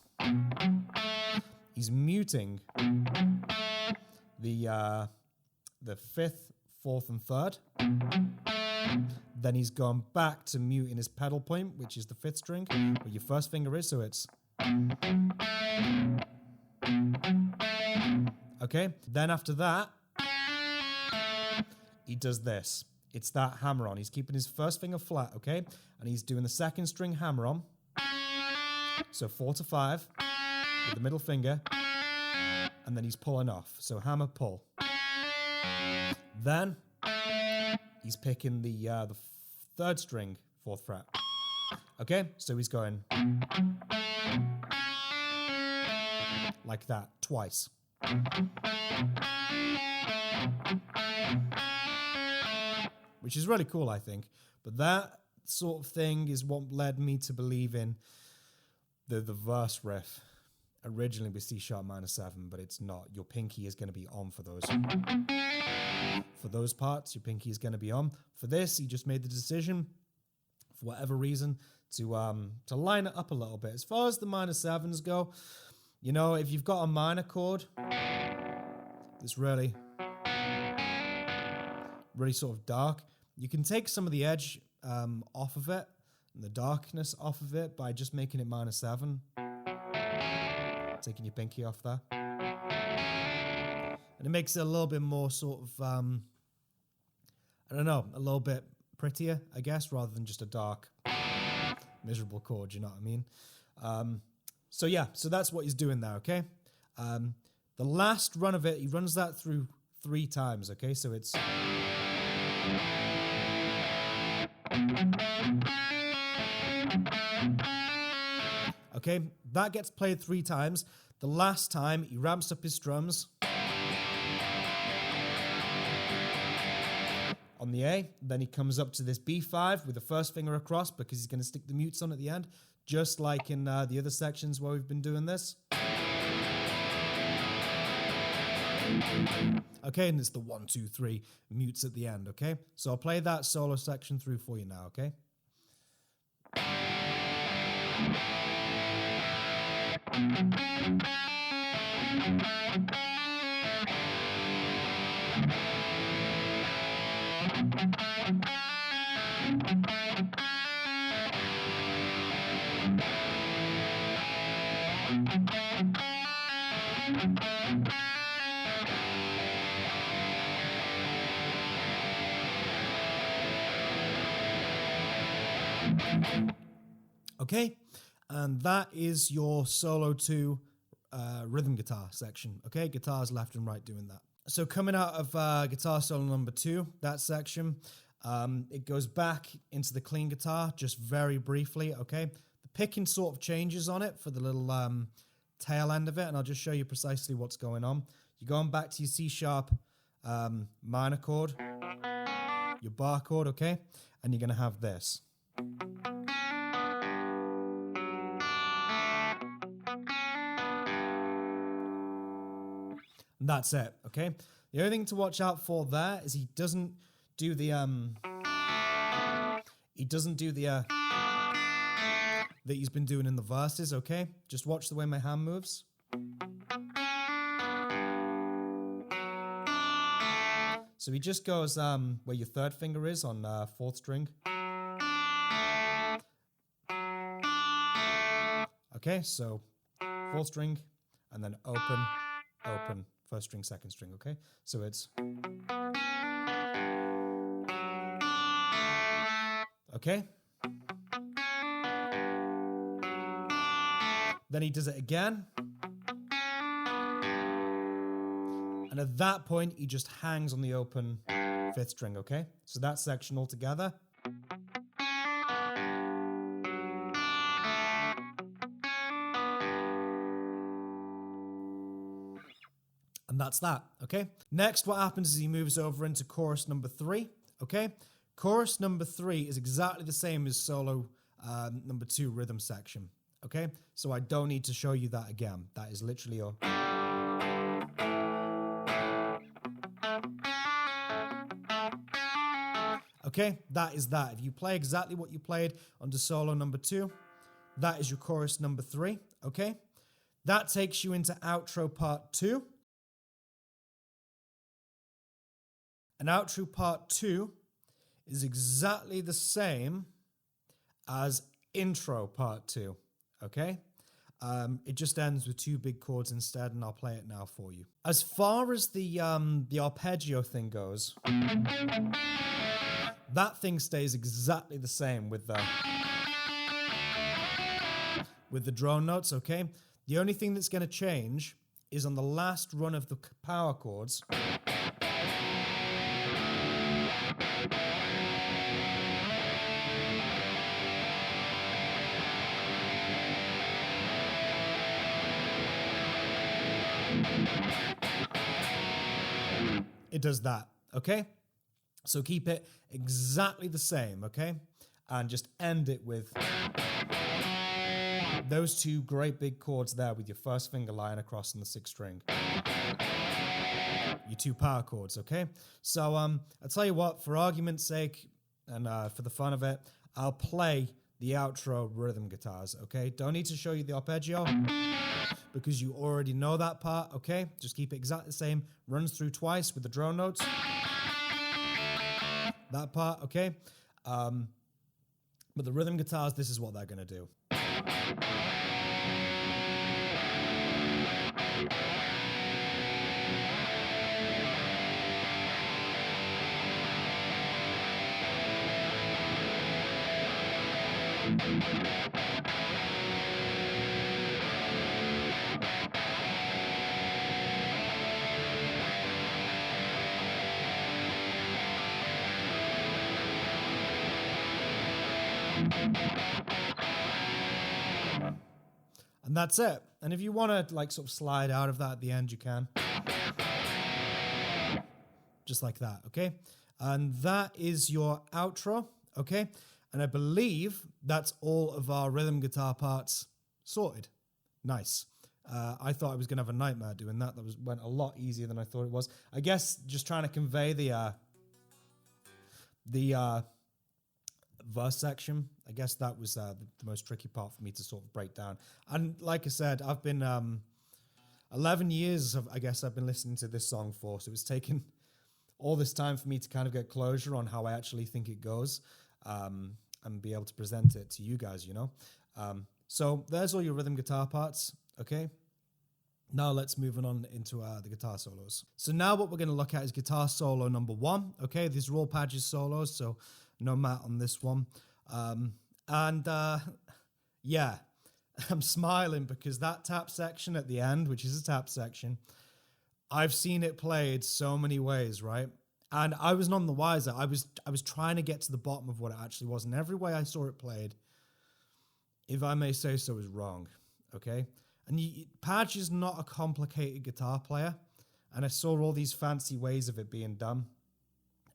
He's muting the 5th, 4th, and 3rd. Then he's gone back to muting his pedal point, which is the 5th string, where your first finger is, so it's... Okay? Then after that, he does this. It's that hammer-on. He's keeping his first finger flat, okay? And he's doing the 2nd string hammer-on. So 4 to 5 with the middle finger. And then he's pulling off. So hammer, pull. Then he's picking the 3rd string, 4th fret. Okay? So he's going like that twice. Which is really cool, I think. But that sort of thing is what led me to believe in the verse riff. Originally with C sharp minor 7, but it's not. Your pinky is going to be on for those. For those parts, your pinky is going to be on. For this, he just made the decision, for whatever reason, to line it up a little bit. As far as the minor 7s go, you know, if you've got a minor chord that's really sort of dark, you can take some of the edge off of it and the darkness off of it by just making it minor 7. Taking your pinky off there. And it makes it a little bit more sort of, I don't know, a little bit prettier, I guess, rather than just a dark, miserable chord, you know what I mean? So yeah, so that's what he's doing there, okay? The last run of it, he runs that through 3 times, okay? So it's... Okay, that gets played 3 times. The last time, he ramps up his strums on the A. Then he comes up to this B5 with the first finger across because he's going to stick the mutes on at the end, just like in the other sections where we've been doing this. Okay, and it's the 1, 2, 3 mutes at the end, okay? So I'll play that solo section through for you now, okay? Okay, and that is your solo 2 rhythm guitar section. Okay, guitars left and right doing that. So coming out of guitar solo number 2, that section, it goes back into the clean guitar just very briefly. Okay, the picking sort of changes on it for the little tail end of it, and I'll just show you precisely what's going on. You're going back to your C sharp minor chord, your bar chord, okay, and you're going to have this. And that's it, okay? The only thing to watch out for there is he doesn't do the that he's been doing in the verses, okay? Just watch the way my hand moves. So he just goes where your third finger is on 4th string. Okay, so 4th string and then open, open, 1st string, 2nd string, okay? So it's... Okay? Then he does it again. And at that point, he just hangs on the open 5th string, okay? So that section all together. And that's that, okay? Next, what happens is he moves over into chorus number 3, okay? Chorus number 3 is exactly the same as solo number 2 rhythm section, okay? So I don't need to show you that again. That is literally your... Okay, that is that. If you play exactly what you played under solo number 2, that is your chorus number 3, okay? That takes you into outro part 2. And outro part 2 is exactly the same as intro part 2, okay? It just ends with 2 big chords instead, and I'll play it now for you. As far as the arpeggio thing goes, that thing stays exactly the same with the drone notes, okay? The only thing that's going to change is on the last run of the power chords. It does that, okay? So keep it exactly the same, okay? And just end it with those 2 great big chords there with your 1st finger lying across on the 6th string. Your 2 power chords, okay? So I'll tell you what, for argument's sake and for the fun of it, I'll play the outro rhythm guitars, okay? Don't need to show you the arpeggio because you already know that part, okay? Just keep it exactly the same. Runs through twice with the drone notes. That part, okay? But the rhythm guitars, this is what they're going to do. And that's it. And if you want to like sort of slide out of that at the end, you can. Just like that, okay? And that is your outro, okay? And I believe that's all of our rhythm guitar parts sorted. Nice. I thought I was going to have a nightmare doing that. That went a lot easier than I thought it was. I guess just trying to convey the verse section, I guess that was the most tricky part for me to sort of break down. And like I said, I've been 11 years I guess I've been listening to this song for, so it's taken all this time for me to kind of get closure on how I actually think it goes, and be able to present it to you guys, you know. So there's all your rhythm guitar parts, okay? Now let's move on into the guitar solos. So now what we're going to look at is guitar solo number 1, okay? These are all Padge's solos, so no mat on this one. Yeah, I'm smiling because that tap section at the end, which is a tap section, I've seen it played so many ways, right? And I was none the wiser. I was trying to get to the bottom of what it actually was, and every way I saw it played, if I may say so, is wrong, okay? And Padge is not a complicated guitar player, and I saw all these fancy ways of it being done,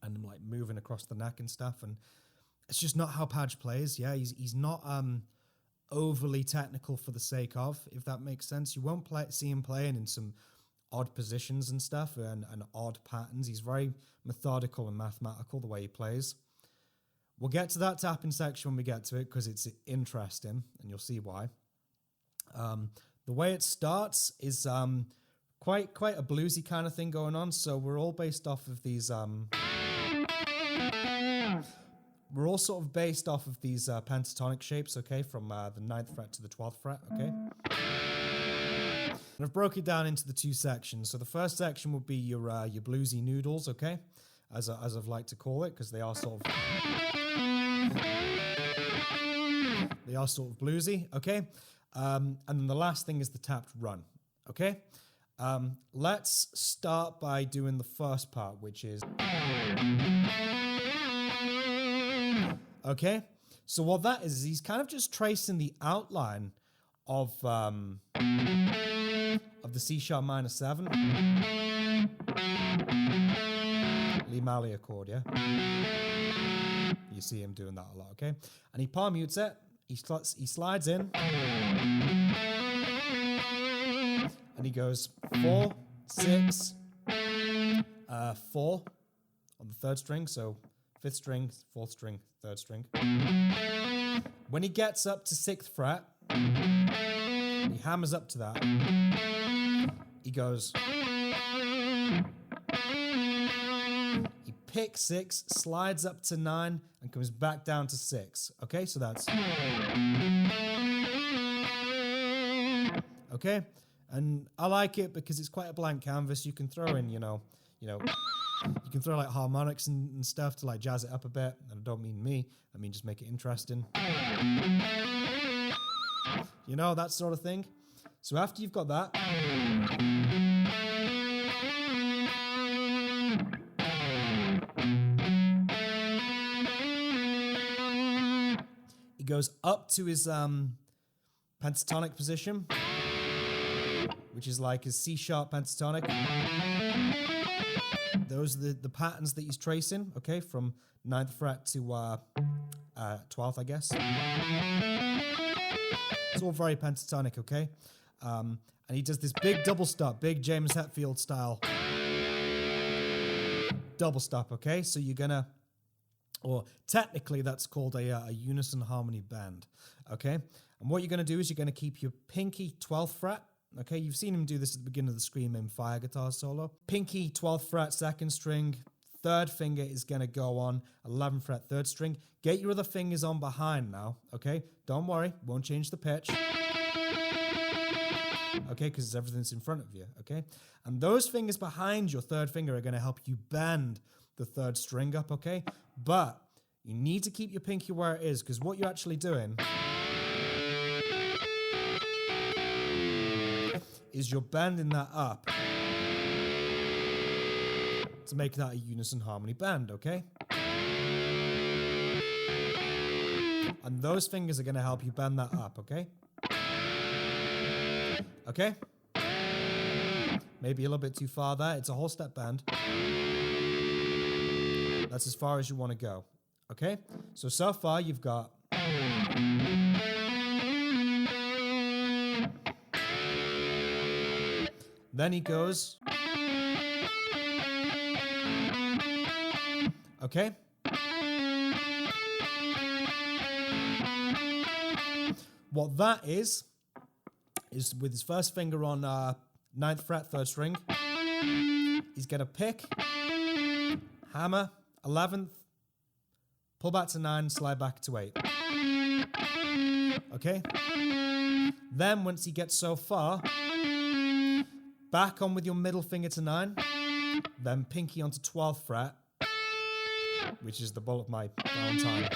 and like moving across the neck and stuff, and it's just not how Padge plays. Yeah, he's not overly technical for the sake of, if that makes sense. You won't see him playing in some odd positions and stuff and odd patterns. He's very methodical and mathematical the way he plays. We'll get to that tapping section when we get to it because it's interesting and you'll see why. The way it starts is quite a bluesy kind of thing going on. So we're all based off of these we're all sort of based off of these pentatonic shapes, okay, from the 9th fret to the 12th fret, okay? And I've broke it down into the two sections. So the first section would be your bluesy noodles, okay, as I've liked to call it, because they are sort of bluesy, okay? And then the last thing is the tapped run, okay? Let's start by doing the first part, which is... Okay, so what that is he's kind of just tracing the outline of the C sharp minor 7 Lee Malley chord, yeah? You see him doing that a lot, okay? And he palm mutes it, he slides in, and he goes 4, 6, 4 on the 3rd string, so 5th string, 4th string, 3rd string. When he gets up to 6th fret, he hammers up to that. He goes. He picks 6, slides up to 9, and comes back down to 6. Okay, so that's. Okay, and I like it because it's quite a blank canvas. You can throw in, you can throw like harmonics and stuff to like jazz it up a bit. And I don't mean me, I mean just make it interesting. You know, that sort of thing. So after you've got that, he goes up to his pentatonic position, which is like his C sharp pentatonic. Those are the patterns that he's tracing, okay, from 9th fret to 12th, I guess. It's all very pentatonic, okay? And he does this big double stop, big James Hetfield style double stop, okay? So you're gonna, or technically that's called a unison harmony bend, okay? And what you're gonna do is you're gonna keep your pinky 12th fret. Okay, you've seen him do this at the beginning of the Screaming Fire guitar solo. Pinky, 12th fret, 2nd string. 3rd finger is going to go on 11th fret, 3rd string. Get your other fingers on behind now, okay? Don't worry, won't change the pitch. Okay, because everything's in front of you, okay? And those fingers behind your 3rd finger are going to help you bend the 3rd string up, okay? But you need to keep your pinky where it is, because what you're actually doing is you're bending that up to make that a unison harmony bend, okay? And those fingers are going to help you bend that up, okay? Okay? Maybe a little bit too far there. It's a whole step bend. That's as far as you want to go, okay? So far you've got... Then he goes, okay? What that is with his first finger on 9th fret, 3rd string, he's going to pick, hammer, 11th, pull back to 9, slide back to 8. Okay? Then once he gets so far, back on with your middle finger to 9, then pinky onto 12th fret, which is the bowl of my Valentine.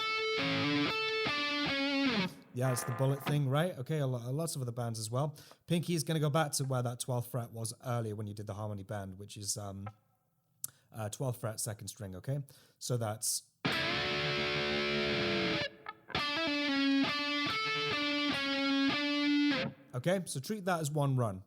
Yeah, it's the bullet thing, right? Okay, lots of other bands as well. Pinky is going to go back to where that 12th fret was earlier when you did the harmony bend, which is 12th fret, 2nd string, okay? So that's... Okay, so treat that as one run.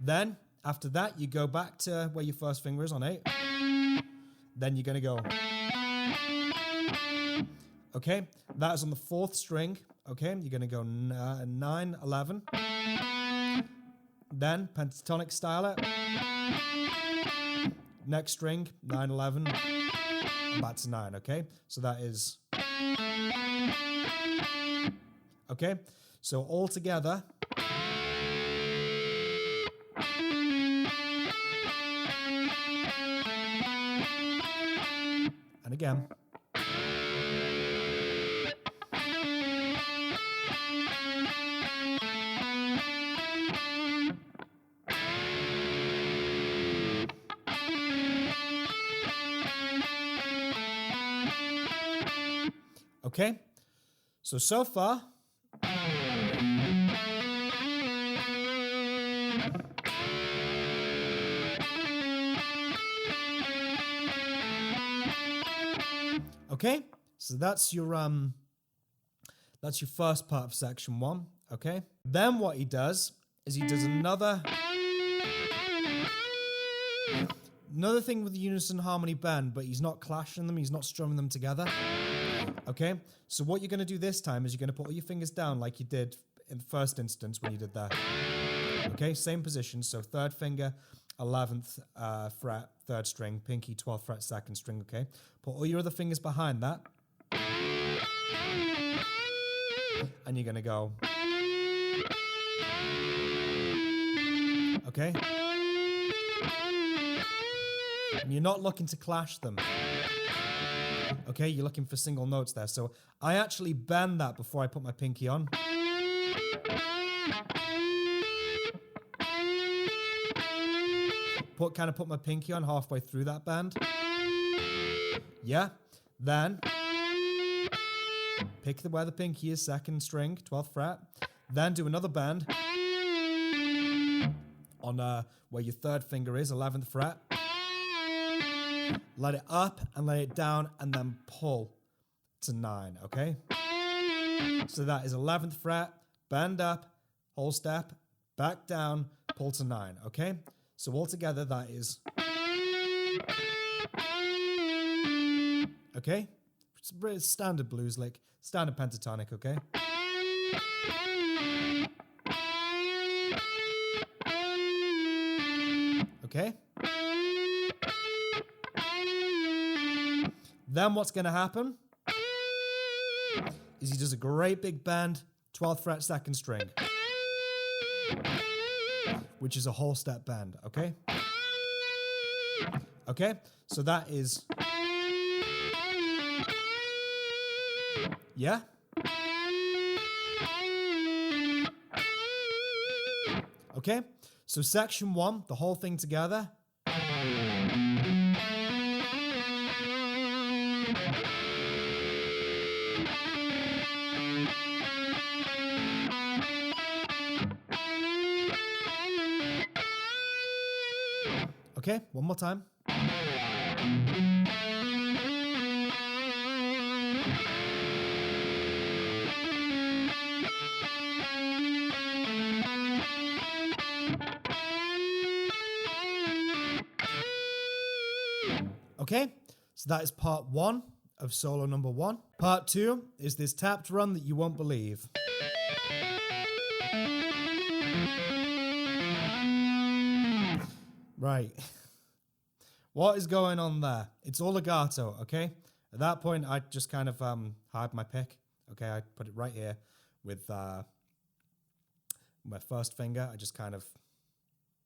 Then, after that, you go back to where your first finger is on 8. Then you're going to go. Okay, that is on the 4th string. Okay, you're going to go 9, 11. Then, pentatonic style it. Next string, 9, 11. And back to 9, okay? So that is... Okay, so all together... And again. Okay, so far, okay, so that's your first part of section 1, okay? Then what he does is he does another thing with the unison harmony bend, but he's not clashing them, he's not strumming them together. Okay, so what you're going to do this time is you're going to put all your fingers down like you did in the first instance when you did that. Okay, same position, so 3rd finger, 11th fret, 3rd string, pinky, 12th fret, 2nd string, okay? Put all your other fingers behind that. And you're going to go. Okay? And you're not looking to clash them. Okay, you're looking for single notes there. So I actually bend that before I put my pinky on. Put my pinky on halfway through that bend. Yeah. Then pick where the pinky is, 2nd string, 12th fret. Then do another bend on where your 3rd finger is, 11th fret. Let it up and let it down and then pull to 9, okay? So that is 11th fret, bend up, whole step, back down, pull to 9, okay? So altogether that is... Okay? It's standard blues, like standard pentatonic, okay? Okay? Then what's going to happen is he does a great big bend, 12th fret, 2nd string, which is a whole step bend, okay? Okay, so that is... Yeah? Okay, so section 1, the whole thing together... Okay, one more time. Okay, so that is part 1 of solo number 1. Part 2 is this tapped run that you won't believe. Right. What is going on there? It's all legato, okay? At that point, I just kind of hide my pick. Okay, I put it right here with my first finger. I just kind of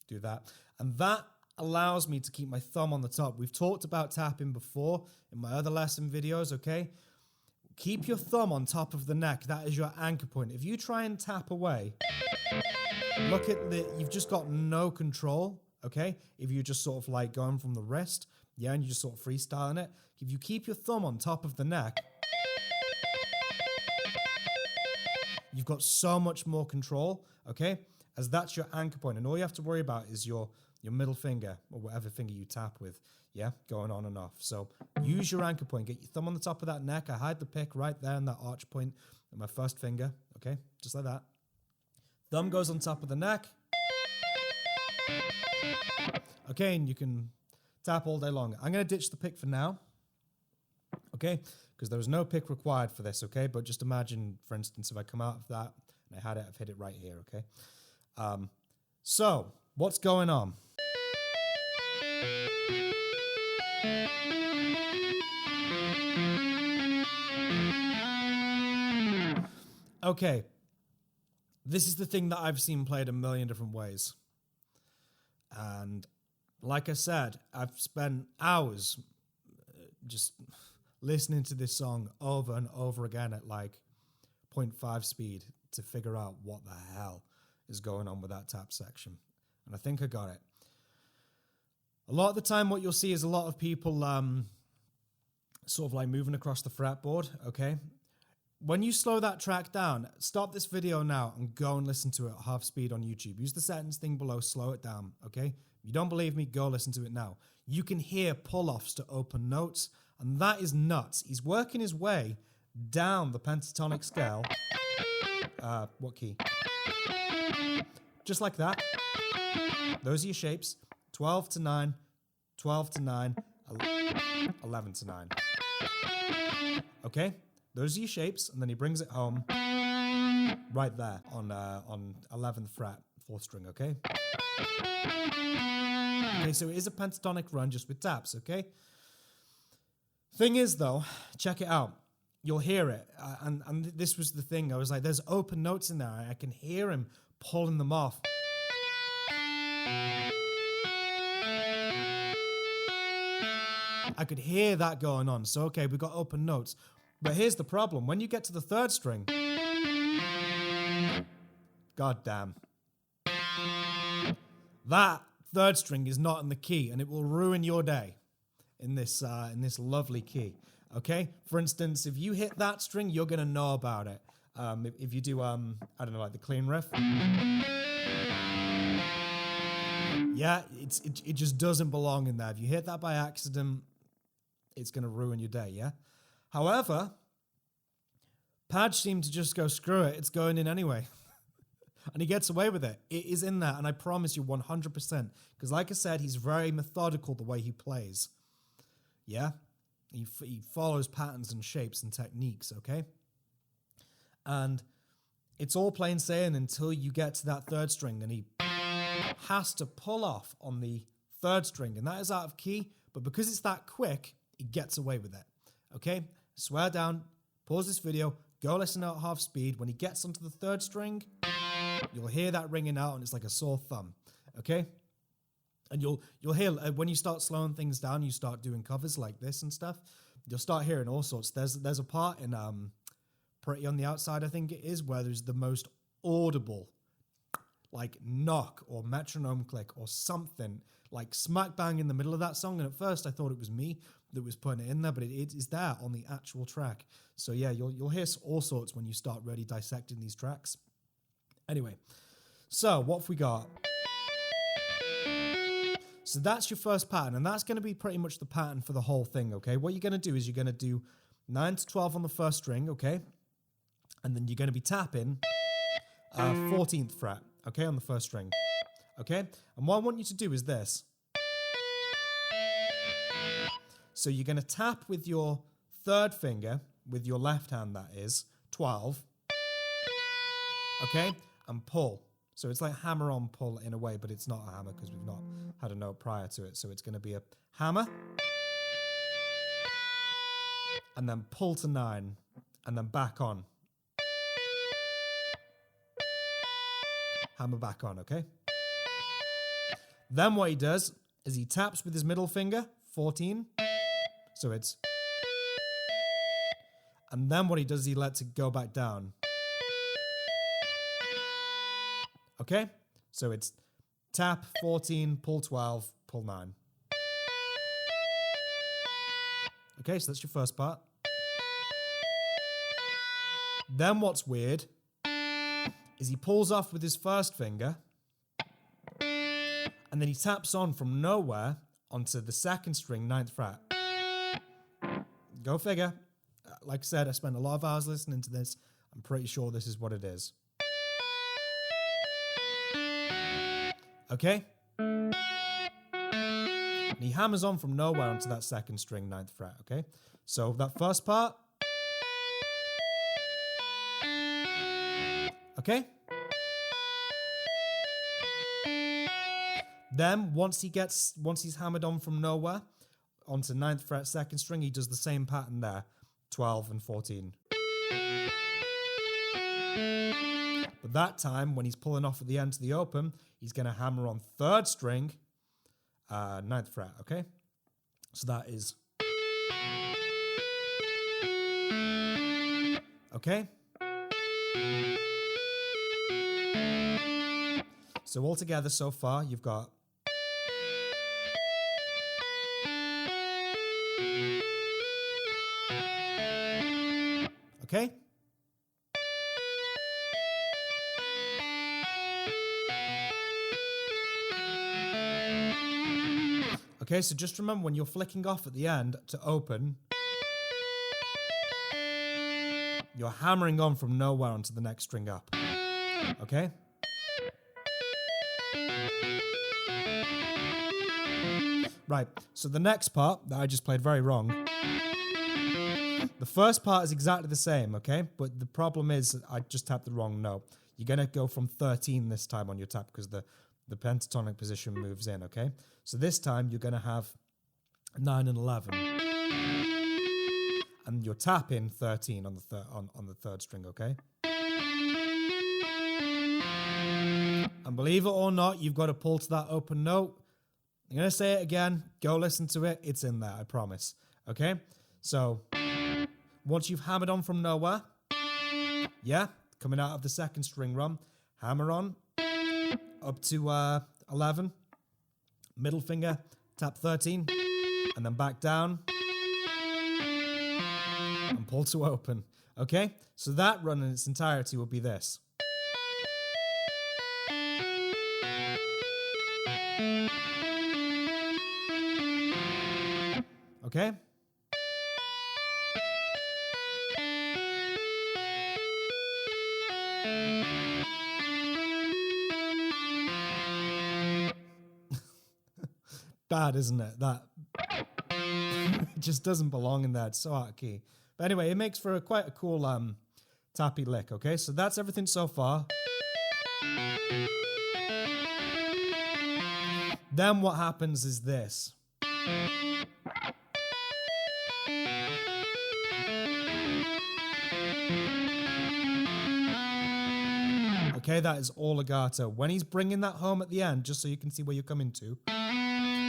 do that. And that allows me to keep my thumb on the top. We've talked about tapping before in my other lesson videos, okay? keep your thumb on top of the neck. That is your anchor point. If you try and tap away, look at you've just got no control, okay? If you're just sort of like going from the wrist, yeah, and you're just sort of freestyling it. If you keep your thumb on top of the neck, you've got so much more control, okay? As that's your anchor point. And all you have to worry about is your middle finger or whatever finger you tap with, yeah, going on and off. So use your anchor point. Get your thumb on the top of that neck. I hide the pick right there in that arch point with my first finger, okay? Just like that. Thumb goes on top of the neck. Okay, and you can tap all day long. I'm going to ditch the pick for now, okay? Because there was no pick required for this, okay? But just imagine, for instance, if I come out of that and I had it, I've hit it right here, okay? So, what's going on? Okay, this is the thing that I've seen played a million different ways. And like I said, I've spent hours just listening to this song over and over again at like 0.5 speed to figure out what the hell is going on with that tap section. And I think I got it. A lot of the time what you'll see is a lot of people sort of like moving across the fretboard, okay? When you slow that track down, stop this video now and go and listen to it at half speed on YouTube. Use the settings thing below, slow it down, okay? If you don't believe me, go listen to it now. You can hear pull-offs to open notes, and that is nuts. He's working his way down the pentatonic scale. What key? Just like that. Those are your shapes. 12 to 9, 12 to 9, 11 to 9. Okay? Those are your shapes, and then he brings it home right there on 11th fret, 4th string, okay? Okay, so it is a pentatonic run just with taps, okay? Thing is, though, check it out. You'll hear it, and this was the thing. I was like, there's open notes in there. I can hear him pulling them off. I could hear that going on. So, okay, we got open notes. But here's the problem. When you get to the 3rd string, god damn, that 3rd string is not in the key, and it will ruin your day in this lovely key. Okay? For instance, if you hit that string, you're going to know about it. If you do, I don't know, like the clean riff. Yeah, it just doesn't belong in there. If you hit that by accident, it's going to ruin your day, yeah? However, Padge seemed to just go, screw it, it's going in anyway. And he gets away with it. It is in there, and I promise you 100%. Because like I said, he's very methodical the way he plays. Yeah? He follows patterns and shapes and techniques, okay? And it's all plain sailing until you get to that 3rd string, and he has to pull off on the 3rd string, and that is out of key, but because it's that quick, he gets away with it, okay? Swear down, pause this video, go listen out at half speed. When he gets onto the 3rd string, you'll hear that ringing out, and it's like a sore thumb, okay? And you'll hear, when you start slowing things down, you start doing covers like this and stuff, you'll start hearing all sorts. There's a part in Pretty on the Outside, I think it is, where there's the most audible like knock or metronome click or something like smack bang in the middle of that song. And at first I thought it was me that was putting it in there, but it is there on the actual track. So yeah, you'll hear all sorts when you start really dissecting these tracks. Anyway, so what have we got? So that's your first pattern, and that's going to be pretty much the pattern for the whole thing, okay? What you're going to do is you're going to do 9 to 12 on the 1st string, okay? And then you're going to be tapping 14th fret, okay, on the 1st string, okay? And what I want you to do is this. So you're going to tap with your 3rd finger, with your left hand, that is, 12, okay, and pull. So it's like hammer on pull in a way, but it's not a hammer because we've not had a note prior to it. So it's going to be a hammer, and then pull to 9, and then back on. Hammer back on, okay? Then what he does is he taps with his middle finger, 14. So it's... And then what he does, he lets it go back down. Okay? So it's tap 14, pull 12, pull 9. Okay, so that's your first part. Then what's weird is he pulls off with his first finger, and then he taps on from nowhere onto the second string, 9th fret. Go figure. Like I said, I spent a lot of hours listening to this. I'm pretty sure this is what it is. Okay? And he hammers on from nowhere onto that second string, 9th fret, okay? So that first part. Okay? Then once he's hammered on from nowhere onto 9th fret, 2nd string, he does the same pattern there, 12 and 14. But that time, when he's pulling off at the end to the open, he's going to hammer on 3rd string, 9th fret, okay? So that is... Okay? So altogether so far, you've got... Okay? Okay, so just remember when you're flicking off at the end to open, you're hammering on from nowhere onto the next string up. Okay? Right, so the next part that I just played very wrong. The first part is exactly the same, okay? But the problem is I just tapped the wrong note. You're going to go from 13 this time on your tap because the pentatonic position moves in, okay? So this time you're going to have 9 and 11. And you're tapping 13 on the third string, okay? And believe it or not, you've got to pull to that open note. I'm going to say it again. Go listen to it. It's in there, I promise. Okay? So, once you've hammered on from nowhere, yeah, coming out of the 2nd string run, hammer on, up to 11, middle finger, tap 13, and then back down, and pull to open. Okay? So that run in its entirety will be this. Okay? Bad, isn't it? That it just doesn't belong in there. It's so out of key. But anyway, it makes for quite a cool tappy lick, okay? So that's everything so far. Then what happens is this. Okay, that is all legato. When he's bringing that home at the end, just so you can see where you're coming to,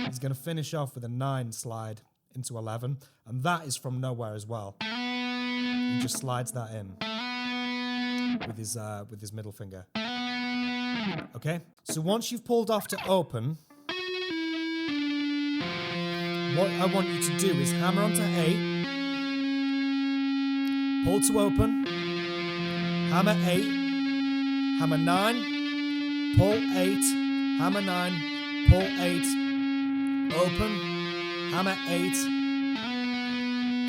he's going to finish off with a 9 slide into 11, and that is from nowhere as well. He just slides that in with his middle finger. Okay, so once you've pulled off to open, what I want you to do is hammer onto 8, pull to open, hammer 8, hammer 9, pull 8, hammer 9, pull 8, open, hammer 8,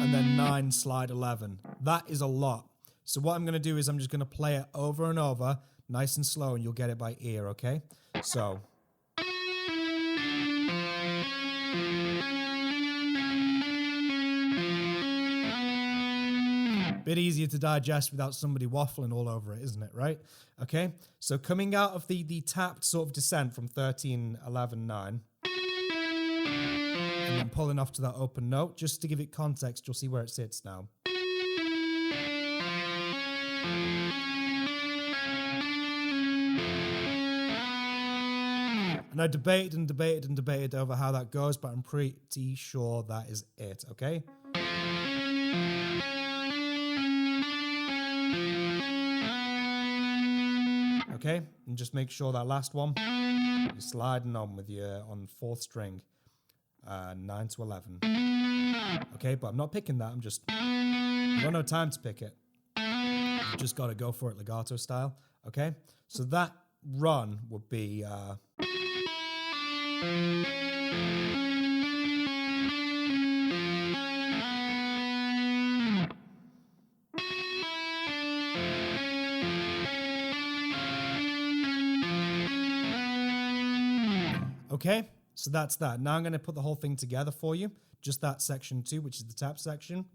and then 9, slide 11. That is a lot. So what I'm going to do is I'm just going to play it over and over, nice and slow, and you'll get it by ear, okay? So... bit easier to digest without somebody waffling all over it, isn't it, right? Okay, so coming out of the tapped sort of descent from 13, 11, 9, and then pulling off to that open note, just to give it context, you'll see where it sits now. And I debated and debated and debated over how that goes, but I'm pretty sure that is it, okay? Okay, and just make sure that last one, you're sliding on with your, on 4th string, 9 to 11. Okay, but I'm not picking that, I'm just, I've got no time to pick it. You just got to go for it legato style. Okay, so that run would be okay, so that's that. Now I'm going to put the whole thing together for you. Just that section 2, which is the tap section.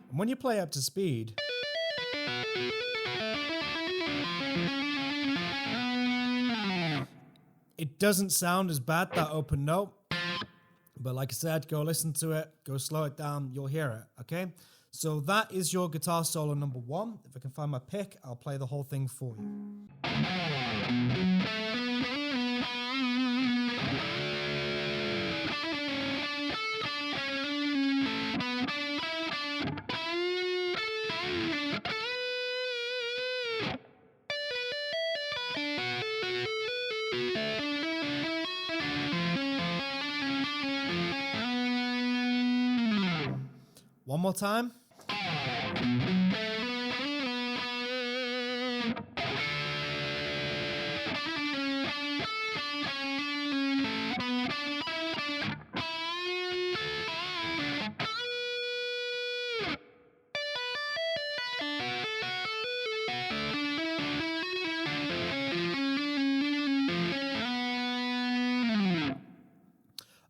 And when you play up to speed, it doesn't sound as bad, that open note. But like I said, go listen to it, go slow it down, you'll hear it, okay? So that is your guitar solo number 1. If I can find my pick, I'll play the whole thing for you. One more time.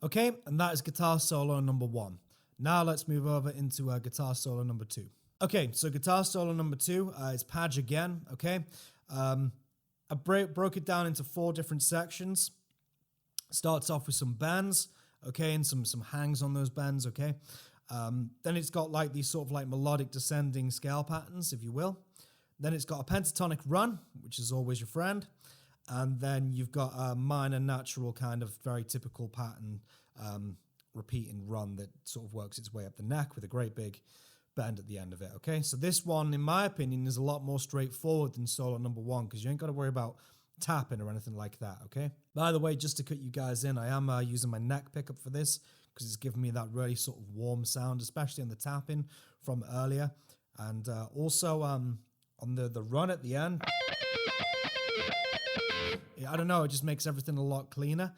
Okay, and that is guitar solo number 1. Now let's move over into guitar solo number 2. Okay, so guitar solo number 2 is Padge again, okay? I broke it down into 4 different sections. Starts off with some bends, okay, and some hangs on those bends, okay? Then it's got like these sort of like melodic descending scale patterns, if you will. Then it's got a pentatonic run, which is always your friend. And then you've got a minor natural kind of very typical pattern repeating run that sort of works its way up the neck with a great big bend at the end of it, okay? So this one, in my opinion, is a lot more straightforward than solo number 1 because you ain't got to worry about tapping or anything like that, okay? By the way, just to cut you guys in, I am using my neck pickup for this because it's giving me that really sort of warm sound, especially on the tapping from earlier. And also on the run at the end, I don't know, it just makes everything a lot cleaner.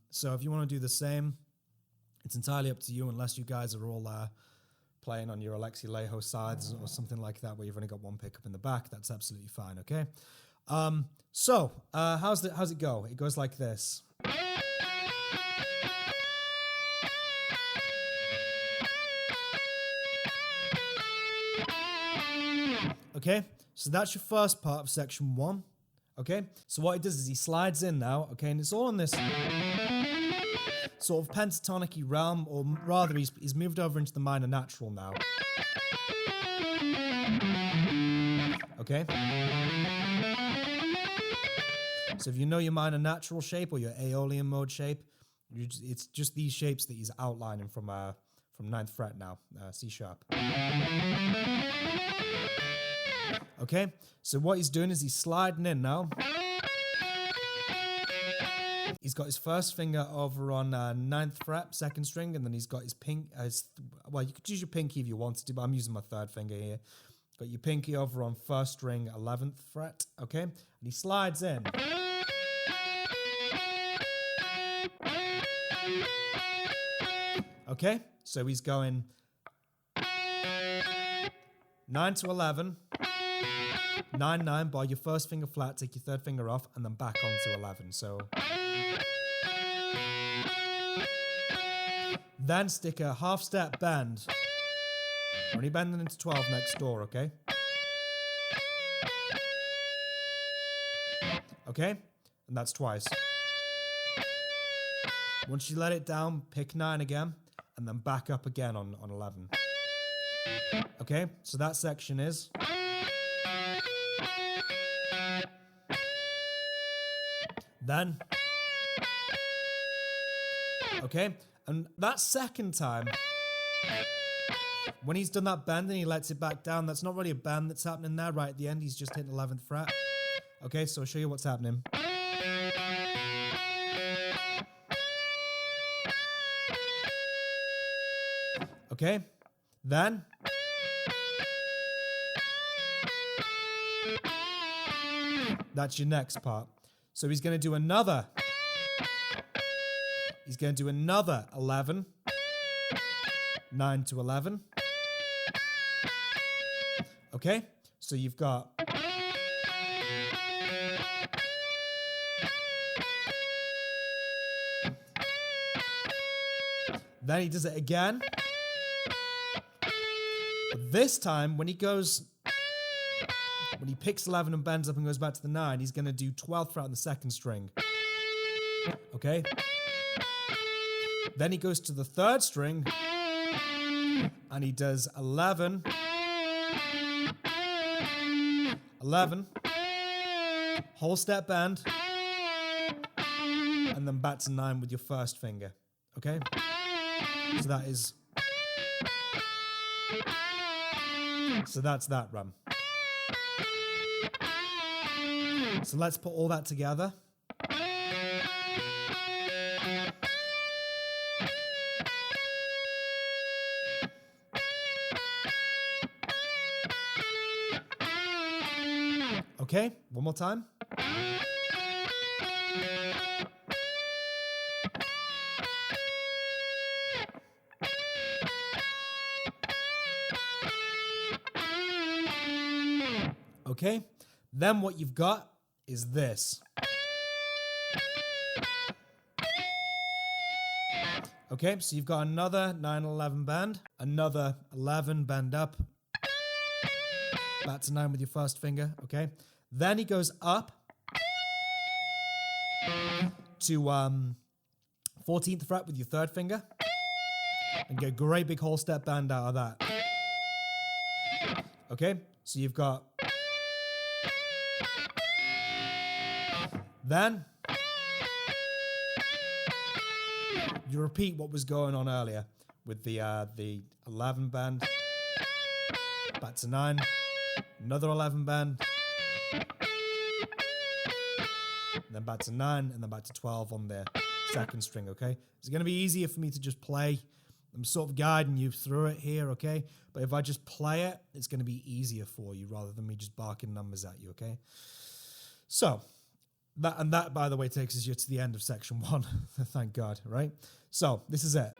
So if you want to do the same, it's entirely up to you unless you guys are all playing on your Alexi Laiho sides or something like that where you've only got one pickup in the back. That's absolutely fine, okay? So how's it go? It goes like this. Okay, so that's your first part of section 1. Okay, so what he does is he slides in now, okay, and it's all in this sort of pentatonic-y realm, or rather he's moved over into the minor natural now. Okay? So if you know your minor natural shape or your Aeolian mode shape, it's just these shapes that he's outlining from 9th fret now, C sharp. Okay, so what he's doing is he's sliding in now. He's got his first finger over on 9th fret, 2nd string, and then he's got his well, you could use your pinky if you wanted to, but I'm using my 3rd finger here. Got your pinky over on 1st string, 11th fret, okay? And he slides in. Okay, so he's going 9 to 11, 9, 9, bar your 1st finger flat, take your 3rd finger off, and then back onto 11, so... Then stick a half step bend. Only bending into 12 next door, okay? Okay? And that's twice. Once you let it down, pick 9 again, and then back up again on 11. Okay? So that section is... Then... Okay, and that second time, when he's done that bend and he lets it back down, that's not really a bend that's happening there. Right at the end, he's just hitting 11th fret. Okay, so I'll show you what's happening. Okay, then that's your next part. So he's going to do another. He's going to do another 11, 9 to 11. Okay, so you've got then he does it again. But this time, when he picks 11 and bends up and goes back to the 9, he's going to do 12th fret on the second string. Okay? Then he goes to the third string and he does 11, 11, whole step bend, and then back to 9 with your first finger. Okay? So that is... So that's that run. So let's put all that together. Okay, one more time. Okay, then what you've got is this. Okay, so you've got another 9-11 bend, another 11 bend up, back to 9 with your first finger, okay? Then he goes up to 14th fret with your third finger, and get a great big whole step bend out of that. Okay, so you've got... Then you repeat what was going on earlier with the 11 bend, back to 9, another 11 bend, then back to 9, and then back to 12 on the second string, okay? It's going to be easier for me to just play. I'm sort of guiding you through it here, okay? But if I just play it, it's going to be easier for you rather than me just barking numbers at you, okay? So... That, by the way, takes us to the end of section 1. Thank God, right? So, this is it.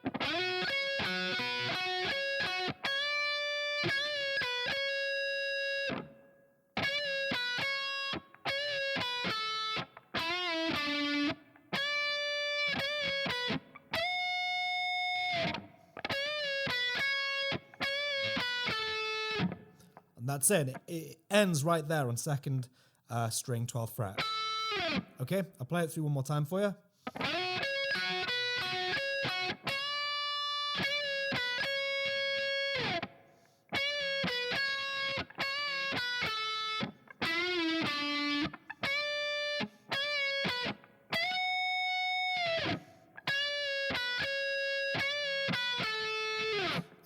And that's it. It ends right there on second string, 12th fret. Okay, I'll play it through one more time for you.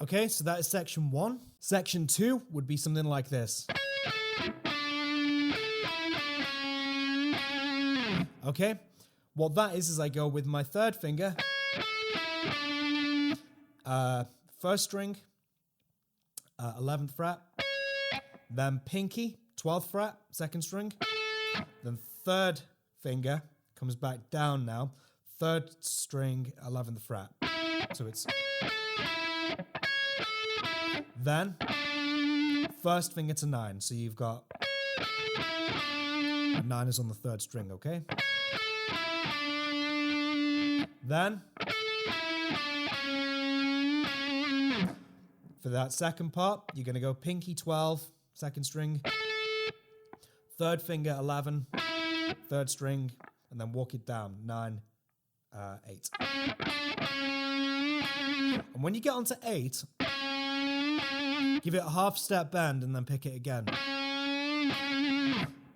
Okay, so that is section 1. Section 2 would be something like this. Okay, what that is I go with my third finger, first string, 11th fret, then pinky, 12th fret, second string, then third finger comes back down now, third string, 11th fret. So it's... Then, first finger to 9, so you've got... 9 is on the third string, okay? Then, for that second part, you're going to go pinky 12, second string, third finger 11, third string, and then walk it down, 9, 8. And when you get onto 8, give it a half step bend and then pick it again.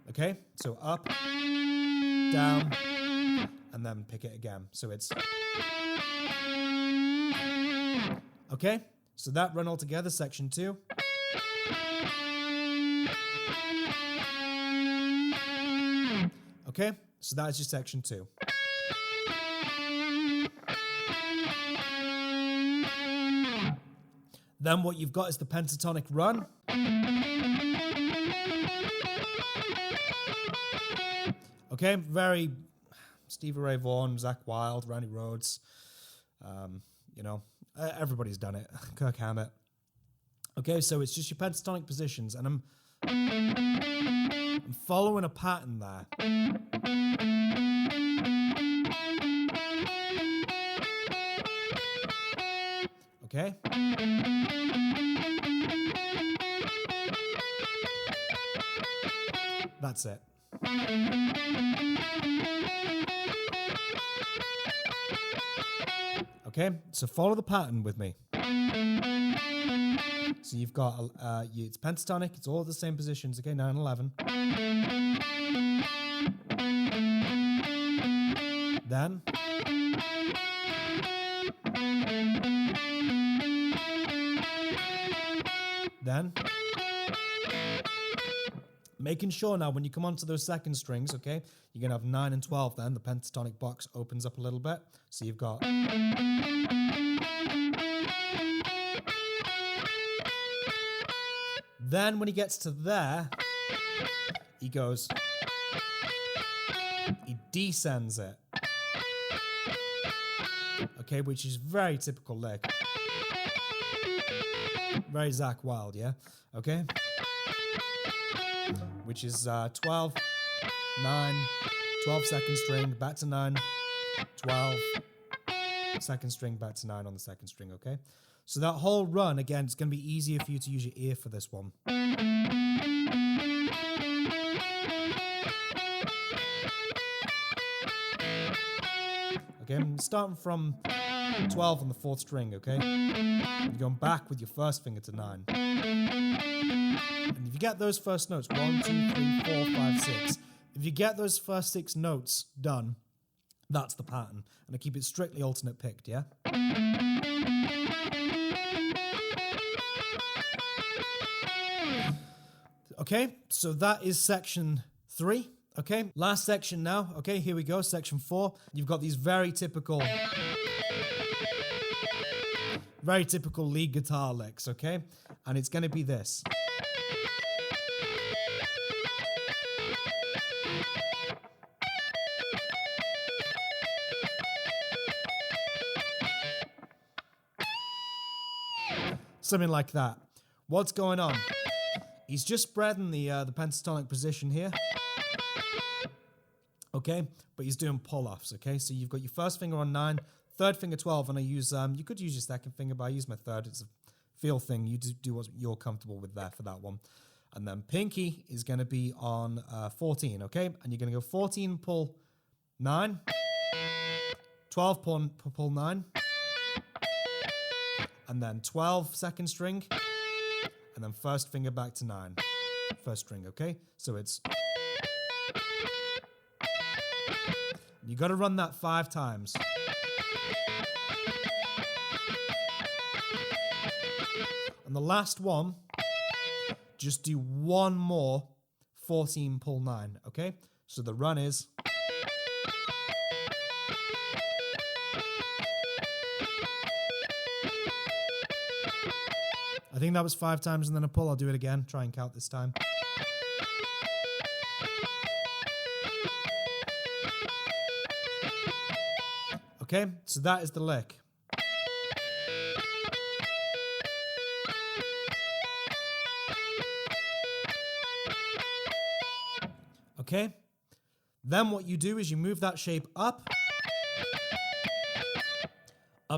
Okay, so up, down, and then pick it again. So it's... Okay, so that run all together, section 2. Okay, so that is your section 2. Then what you've got is the pentatonic run. Okay, very Stevie Ray Vaughan, Zakk Wylde, Randy Rhoads, you know, everybody's done it. Kirk Hammett. Okay, so it's just your pentatonic positions, and I'm following a pattern there. Okay? That's it. Okay, so follow the pattern with me. So you've got, it's pentatonic, it's all the same positions, okay, 9, 11. Then. Then. Making sure now when you come onto those second strings, okay, you're going to have 9 and 12 then. The pentatonic box opens up a little bit. So you've got... Then when he gets to there, he goes... He descends it. Okay, which is very typical lick. Very Zakk Wylde, yeah? Okay? Which is 12, 9, 12 second string, back to 9, 12, second string, back to 9 on the second string, okay? So that whole run, again, it's going to be easier for you to use your ear for this one. Okay, I'm starting from 12 on the 4th string, okay? You're going back with your first finger to 9. And if you get those first notes, 1, 2, 3, 4, 5, 6. If you get those first 6 notes done, that's the pattern. And I keep it strictly alternate picked, yeah? Okay, so that is section 3. Okay, last section now. Okay, here we go, section 4. You've got these very typical lead guitar licks, okay? And it's going to be this. Something like that. What's going on? He's just spreading the pentatonic position here. Okay, but he's doing pull-offs, okay? So you've got your first finger on 9, third finger 12, and I use, you could use your second finger, but I use my third. It's a feel thing. You do what you're comfortable with there for that one. And then pinky is going to be on 14, okay? And you're going to go 14, pull 9, 12, pull 9, and then 12, second string, and then first finger back to 9, first string, okay? So it's... You got to run that 5 times. And the last one, just do one more 14 pull 9, okay? So the run is... I think that was 5 times and then a pull. I'll do it again. Try and count this time. Okay, so that is the lick. Okay, then what you do is you move that shape up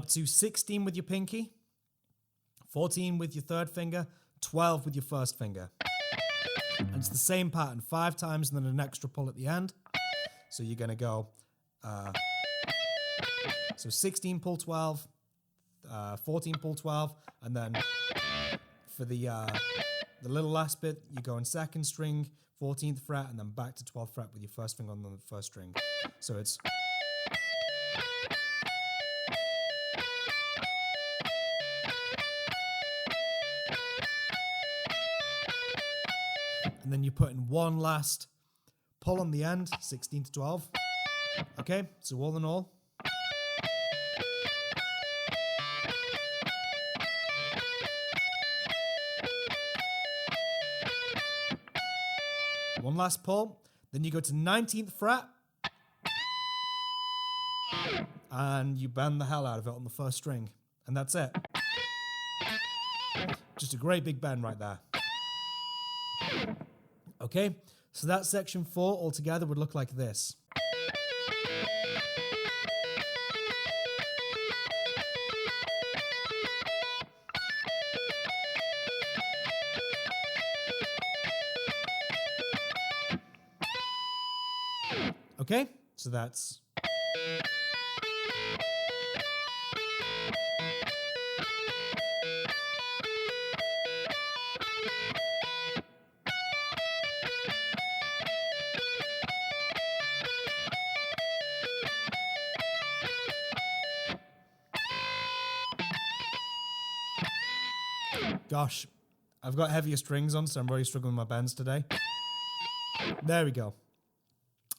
to 16 with your pinky, 14 with your third finger, 12 with your first finger. And it's the same pattern, 5 times and then an extra pull at the end. So you're going to go... So 16 pull 12, 14 pull 12, and then for the little last bit, you go in second string, 14th fret, and then back to 12th fret with your first finger on the first string. So it's... And then you put in one last pull on the end, 16 to 12. Okay, so all in all. One last pull, then you go to 19th fret, and you bend the hell out of it on the first string, and that's it. Just a great big bend right there. Okay, so that section 4 altogether would look like this. Okay, so that's... Gosh, I've got heavier strings on, so I'm really struggling with my bends today. There we go.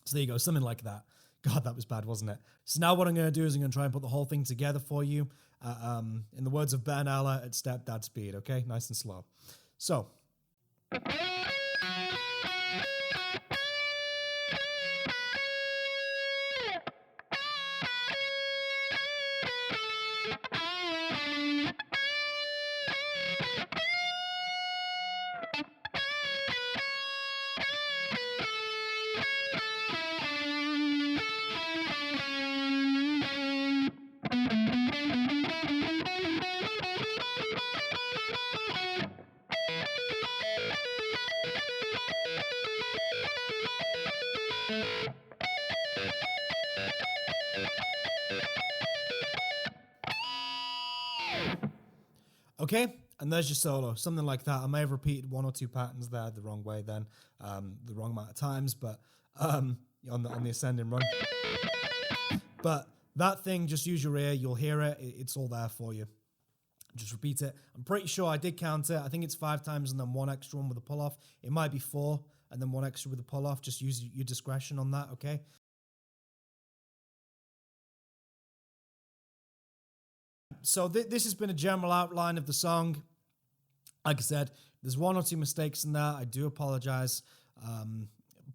So there you go, something like that. God, that was bad, wasn't it? So now what I'm going to do is I'm going to try and put the whole thing together for you. In the words of Ben Alla, at step-dad speed, okay? Nice and slow. So... Okay, and there's your solo, something like that. I may have repeated one or two patterns there the wrong way then, the wrong amount of times, but on the ascending run. But that thing, just use your ear, you'll hear it, it's all there for you. Just repeat it. I'm pretty sure I did count it. I think it's 5 times and then one extra one with a pull-off. It might be 4 and then one extra with a pull-off. Just use your discretion on that, okay? So this has been a general outline of the song. Like I said, there's one or two mistakes in there. I do apologize.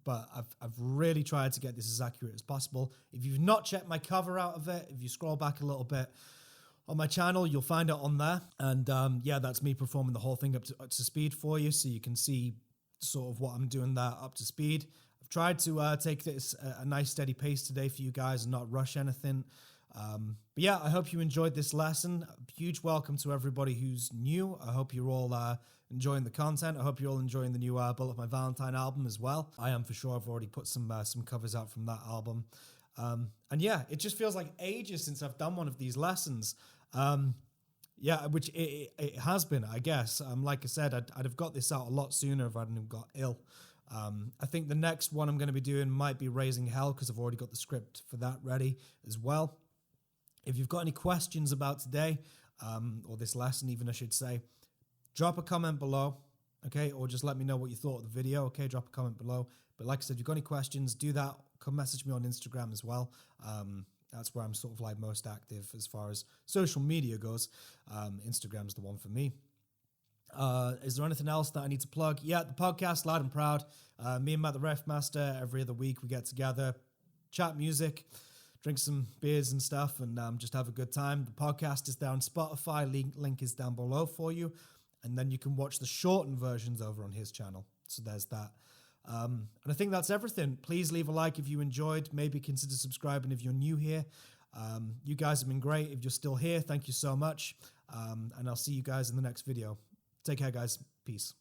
But I've really tried to get this as accurate as possible. If you've not checked my cover out of it, if you scroll back a little bit on my channel, you'll find it on there. And yeah, that's me performing the whole thing up to speed for you, so you can see sort of what I'm doing there up to speed. I've tried to take this a nice steady pace today for you guys and not rush anything. But yeah, I hope you enjoyed this lesson. A huge welcome to everybody who's new. I hope you're all enjoying the content. I hope you're all enjoying the new Bullet My Valentine album as well. I am for sure. I've already put some covers out from that album. And yeah, it just feels like ages since I've done one of these lessons. Yeah, which it has been, I guess. Like I said, I'd have got this out a lot sooner if I hadn't have got ill. I think the next one I'm going to be doing might be Raising Hell, because I've already got the script for that ready as well. If you've got any questions about today, or this lesson even, I should say, drop a comment below, okay? Or just let me know what you thought of the video, okay? Drop a comment below. But like I said, if you've got any questions, do that. Come message me on Instagram as well. That's where I'm sort of like most active as far as social media goes. Instagram's the one for me. Is there anything else that I need to plug? Yeah, the podcast, Loud and Proud. Me and Matt the Ref Master, every other week we get together, chat music, drink some beers and stuff, and just have a good time. The podcast is there on Spotify. Link is down below for you. And then you can watch the shortened versions over on his channel. So there's that. And I think that's everything. Please leave a like if you enjoyed. Maybe consider subscribing if you're new here. You guys have been great. If you're still here, thank you so much. And I'll see you guys in the next video. Take care, guys. Peace.